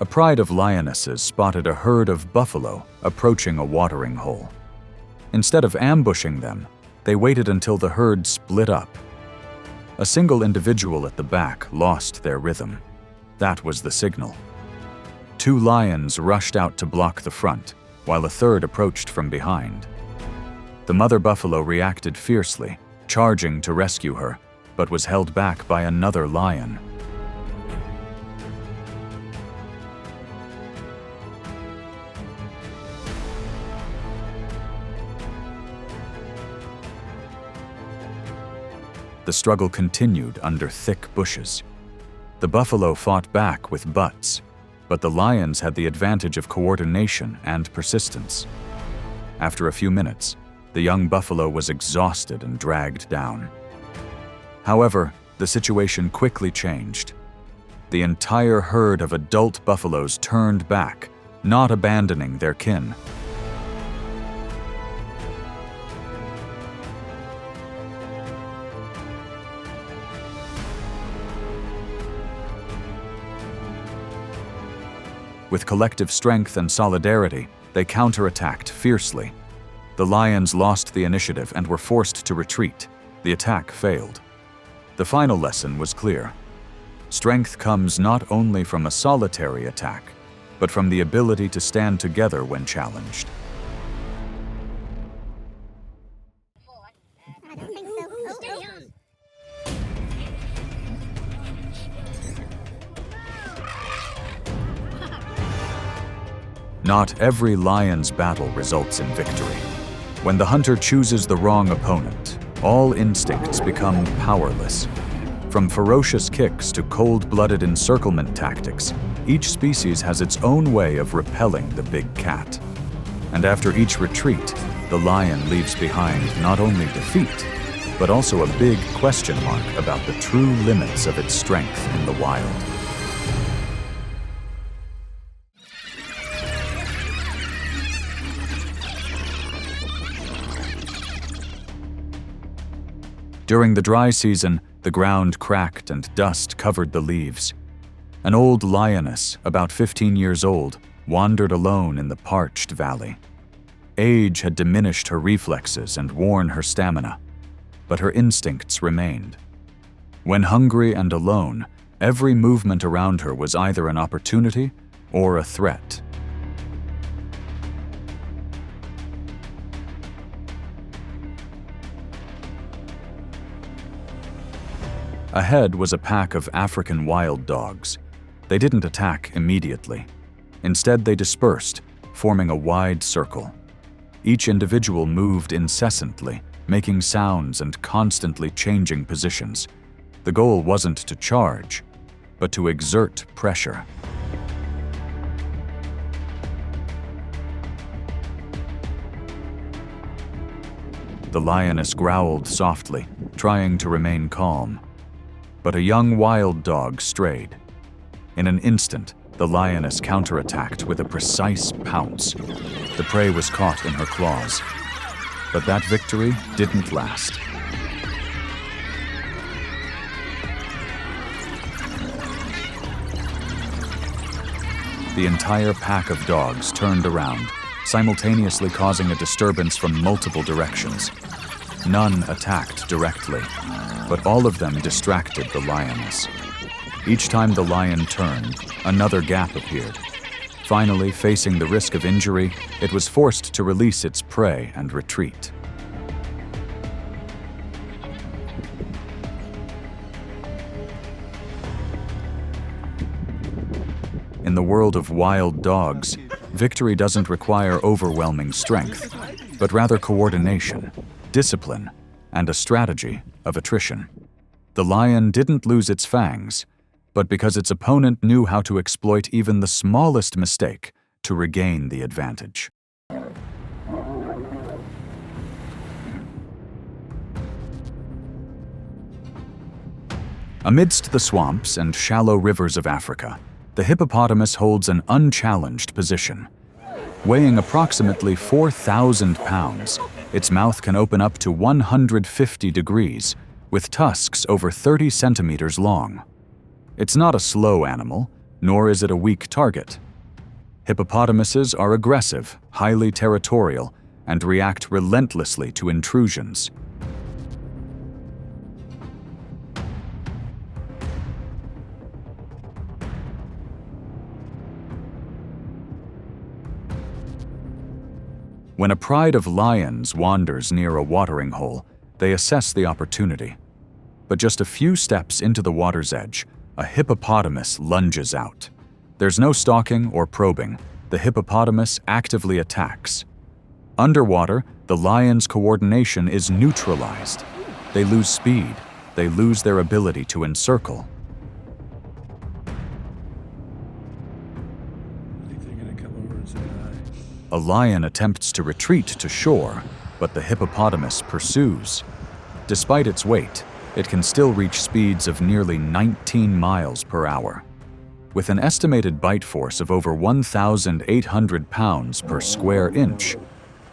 A pride of lionesses spotted a herd of buffalo approaching a watering hole. Instead of ambushing them, they waited until the herd split up. A single individual at the back lost their rhythm. That was the signal. Two lions rushed out to block the front, while a third approached from behind. The mother buffalo reacted fiercely, charging to rescue her, but was held back by another lion. The struggle continued under thick bushes. The buffalo fought back with butts, but the lions had the advantage of coordination and persistence. After a few minutes, the young buffalo was exhausted and dragged down. However, the situation quickly changed. The entire herd of adult buffaloes turned back, not abandoning their kin. With collective strength and solidarity, they counterattacked fiercely. The lions lost the initiative and were forced to retreat. The attack failed. The final lesson was clear. Strength comes not only from a solitary attack, but from the ability to stand together when challenged. I don't think so. Oh, steady on. Not every lion's battle results in victory. When the hunter chooses the wrong opponent, all instincts become powerless. From ferocious kicks to cold-blooded encirclement tactics, each species has its own way of repelling the big cat. And after each retreat, the lion leaves behind not only defeat, but also a big question mark about the true limits of its strength in the wild. During the dry season, the ground cracked and dust covered the leaves. An old lioness, about 15 years old, wandered alone in the parched valley. Age had diminished her reflexes and worn her stamina, but her instincts remained. When hungry and alone, every movement around her was either an opportunity or a threat. Ahead was a pack of African wild dogs. They didn't attack immediately. Instead, they dispersed, forming a wide circle. Each individual moved incessantly, making sounds and constantly changing positions. The goal wasn't to charge, but to exert pressure. The lioness growled softly, trying to remain calm. But a young wild dog strayed. In an instant, the lioness counterattacked with a precise pounce. The prey was caught in her claws. But that victory didn't last. The entire pack of dogs turned around, simultaneously causing a disturbance from multiple directions. None attacked directly, but all of them distracted the lioness. Each time the lion turned, another gap appeared. Finally, facing the risk of injury, it was forced to release its prey and retreat. In the world of wild dogs, victory doesn't require overwhelming strength, but rather coordination, discipline, and a strategy of attrition. The lion didn't lose its fangs, but because its opponent knew how to exploit even the smallest mistake to regain the advantage. Amidst the swamps and shallow rivers of Africa, the hippopotamus holds an unchallenged position. Weighing approximately 4,000 pounds, its mouth can open up to 150 degrees, with tusks over 30 centimeters long. It's not a slow animal, nor is it a weak target. Hippopotamuses are aggressive, highly territorial, and react relentlessly to intrusions. When a pride of lions wanders near a watering hole, they assess the opportunity. But just a few steps into the water's edge, a hippopotamus lunges out. There's no stalking or probing. The hippopotamus actively attacks. Underwater, the lion's coordination is neutralized. They lose speed. They lose their ability to encircle. A lion attempts to retreat to shore, but the hippopotamus pursues. Despite its weight, it can still reach speeds of nearly 19 miles per hour. With an estimated bite force of over 1,800 pounds per square inch,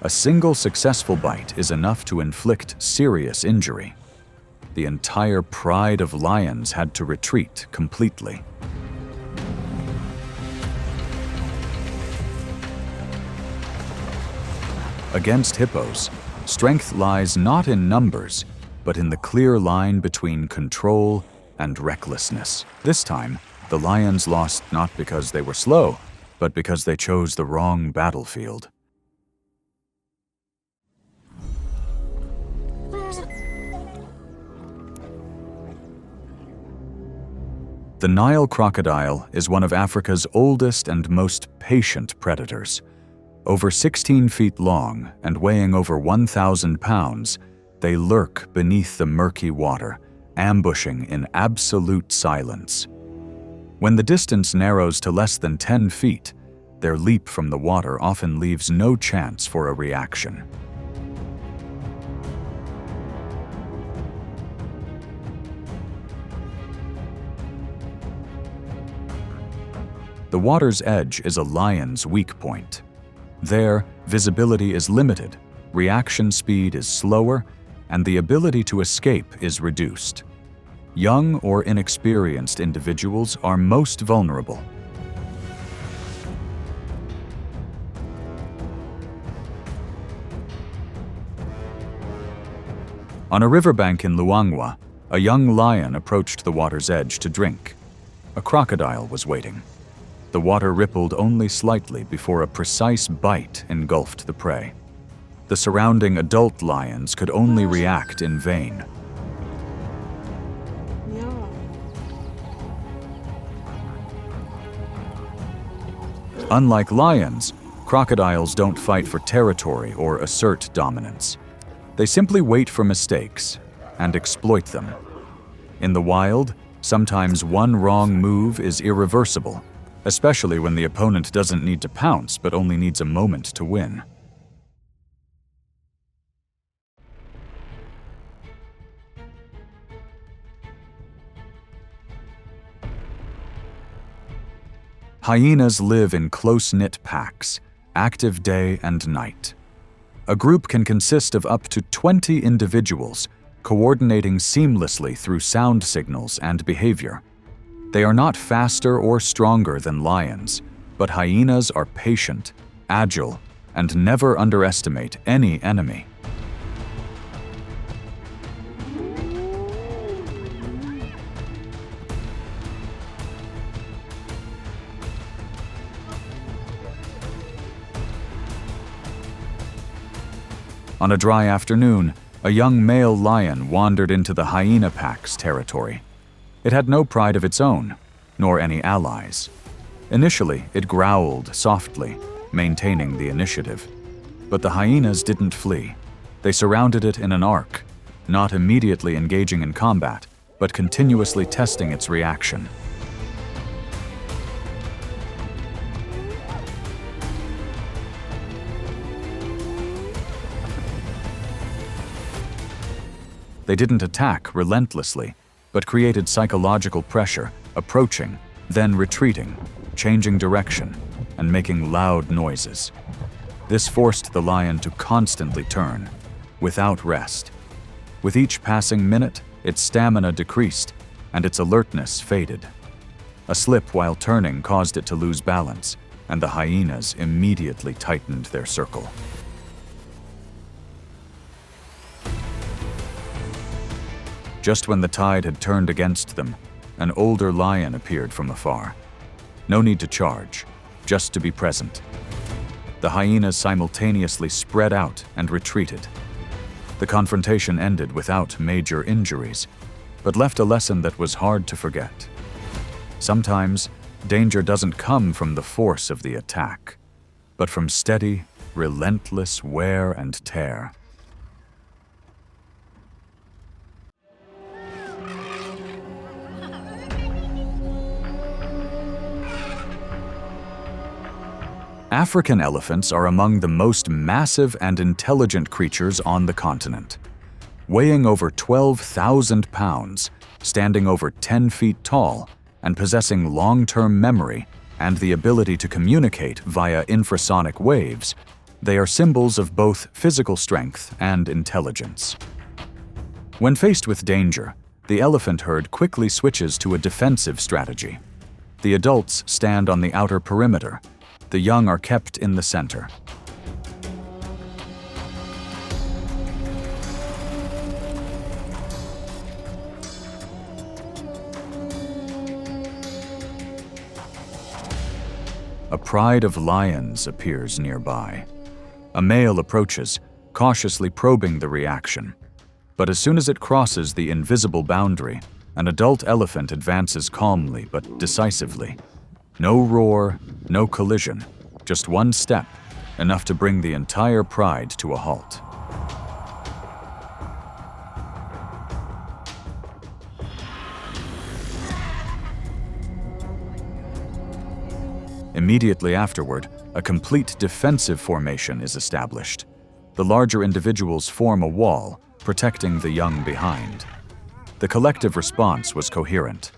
a single successful bite is enough to inflict serious injury. The entire pride of lions had to retreat completely. Against hippos, strength lies not in numbers, but in the clear line between control and recklessness. This time, the lions lost not because they were slow, but because they chose the wrong battlefield. The Nile crocodile is one of Africa's oldest and most patient predators. Over 16 feet long and weighing over 1,000 pounds, they lurk beneath the murky water, ambushing in absolute silence. When the distance narrows to less than 10 feet, their leap from the water often leaves no chance for a reaction. The water's edge is a lion's weak point. There, visibility is limited, reaction speed is slower, and the ability to escape is reduced. Young or inexperienced individuals are most vulnerable. On a riverbank in Luangwa, a young lion approached the water's edge to drink. A crocodile was waiting. The water rippled only slightly before a precise bite engulfed the prey. The surrounding adult lions could only react in vain. Unlike lions, crocodiles don't fight for territory or assert dominance. They simply wait for mistakes and exploit them. In the wild, sometimes one wrong move is irreversible, especially when the opponent doesn't need to pounce but only needs a moment to win. Hyenas live in close-knit packs, active day and night. A group can consist of up to 20 individuals, coordinating seamlessly through sound signals and behavior. They are not faster or stronger than lions, but hyenas are patient, agile, and never underestimate any enemy. On a dry afternoon, a young male lion wandered into the hyena pack's territory. It had no pride of its own, nor any allies. Initially, it growled softly, maintaining the initiative. But the hyenas didn't flee. They surrounded it in an arc, not immediately engaging in combat, but continuously testing its reaction. They didn't attack relentlessly, but created psychological pressure, approaching, then retreating, changing direction, and making loud noises. This forced the lion to constantly turn, without rest. With each passing minute, its stamina decreased, and its alertness faded. A slip while turning caused it to lose balance, and the hyenas immediately tightened their circle. Just when the tide had turned against them, an older lion appeared from afar. No need to charge, just to be present. The hyenas simultaneously spread out and retreated. The confrontation ended without major injuries, but left a lesson that was hard to forget. Sometimes, danger doesn't come from the force of the attack, but from steady, relentless wear and tear. African elephants are among the most massive and intelligent creatures on the continent. Weighing over 12,000 pounds, standing over 10 feet tall, and possessing long-term memory and the ability to communicate via infrasonic waves, they are symbols of both physical strength and intelligence. When faced with danger, the elephant herd quickly switches to a defensive strategy. The adults stand on the outer perimeter. The young are kept in the center. A pride of lions appears nearby. A male approaches, cautiously probing the reaction. But as soon as it crosses the invisible boundary, An adult elephant advances calmly but decisively. No roar, no collision, just one step, enough to bring the entire pride to a halt. Immediately afterward, a complete defensive formation is established. The larger individuals form a wall, protecting the young behind. The collective response was coherent,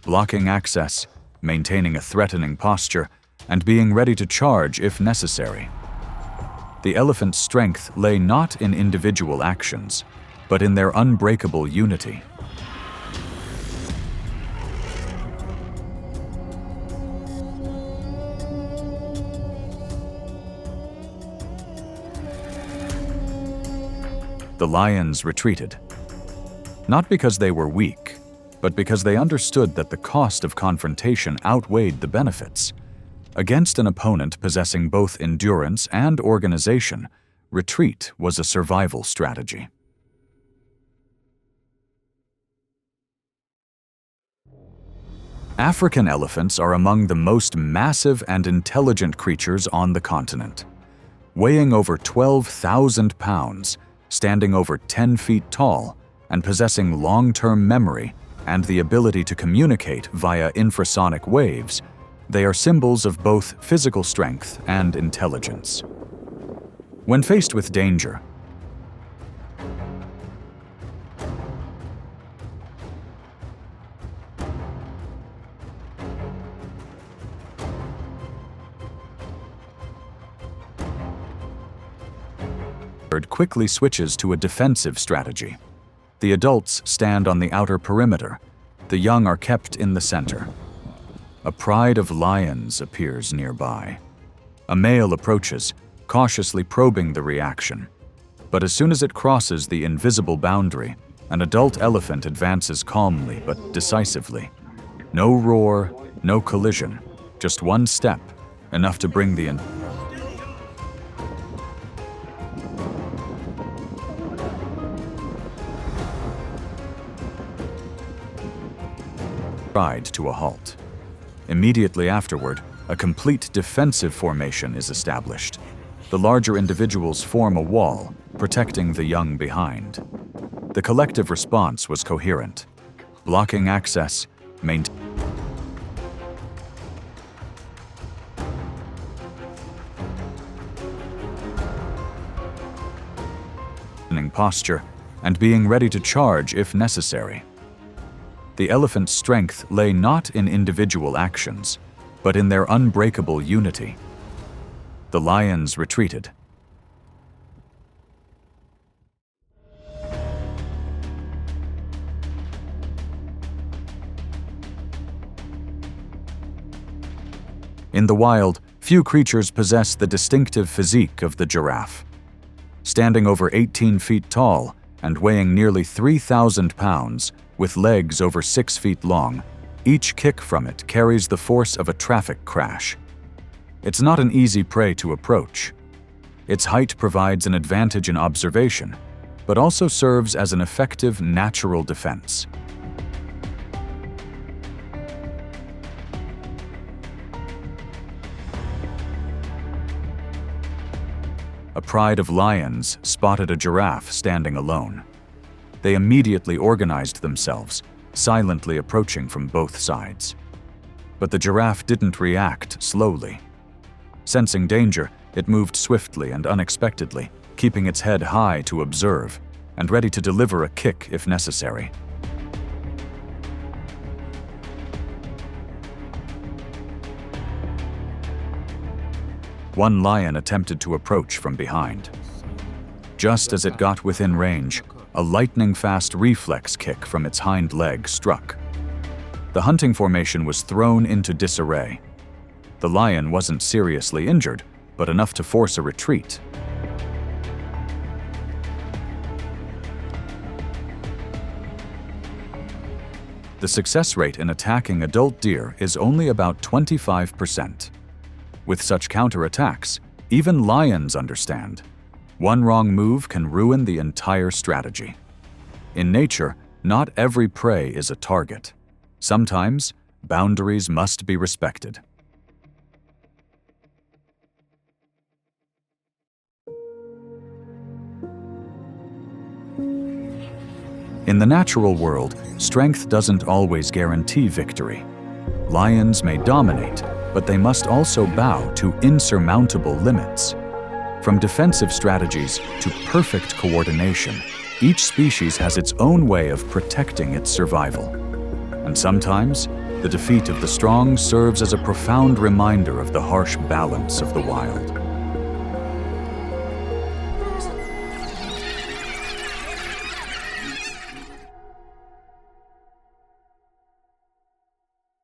blocking access, maintaining a threatening posture, and being ready to charge if necessary. The elephant's strength lay not in individual actions, but in their unbreakable unity. The lions retreated, not because they were weak, but because they understood that the cost of confrontation outweighed the benefits. Against an opponent possessing both endurance and organization, retreat was a survival strategy. African elephants are among the most massive and intelligent creatures on the continent. Weighing over 12,000 pounds, standing over 10 feet tall, and possessing long-term memory and the ability to communicate via infrasonic waves, they are symbols of both physical strength and intelligence. When faced with danger, quickly switches to a defensive strategy. The adults stand on the outer perimeter. The young are kept in the center. A pride of lions appears nearby. A male approaches, cautiously probing the reaction. But as soon as it crosses the invisible boundary, an adult elephant advances calmly but decisively. No roar, no collision, just one step, enough to bring the pride to a halt. Immediately afterward, a complete defensive formation is established. The larger individuals form a wall, protecting the young behind. The collective response was coherent, blocking access, maintaining posture, and being ready to charge if necessary. The elephant's strength lay not in individual actions, but in their unbreakable unity. The lions retreated. In the wild, few creatures possess the distinctive physique of the giraffe. Standing over 18 feet tall and weighing nearly 3,000 pounds, with legs over 6 feet long, each kick from it carries the force of a traffic crash. It's not an easy prey to approach. Its height provides an advantage in observation, but also serves as an effective natural defense. A pride of lions spotted a giraffe standing alone. They immediately organized themselves, silently approaching from both sides. But the giraffe didn't react slowly. Sensing danger, it moved swiftly and unexpectedly, keeping its head high to observe, and ready to deliver a kick if necessary. One lion attempted to approach from behind. Just as it got within range, a lightning-fast reflex kick from its hind leg struck. The hunting formation was thrown into disarray. The lion wasn't seriously injured, but enough to force a retreat. The success rate in attacking adult deer is only about 25%. With such counterattacks, even lions understand. One wrong move can ruin the entire strategy. In nature, Not every prey is a target. Sometimes, boundaries must be respected. In the natural world, strength doesn't always guarantee victory. Lions may dominate, but they must also bow to insurmountable limits. From defensive strategies to perfect coordination, each species has its own way of protecting its survival. And sometimes, the defeat of the strong serves as a profound reminder of the harsh balance of the wild.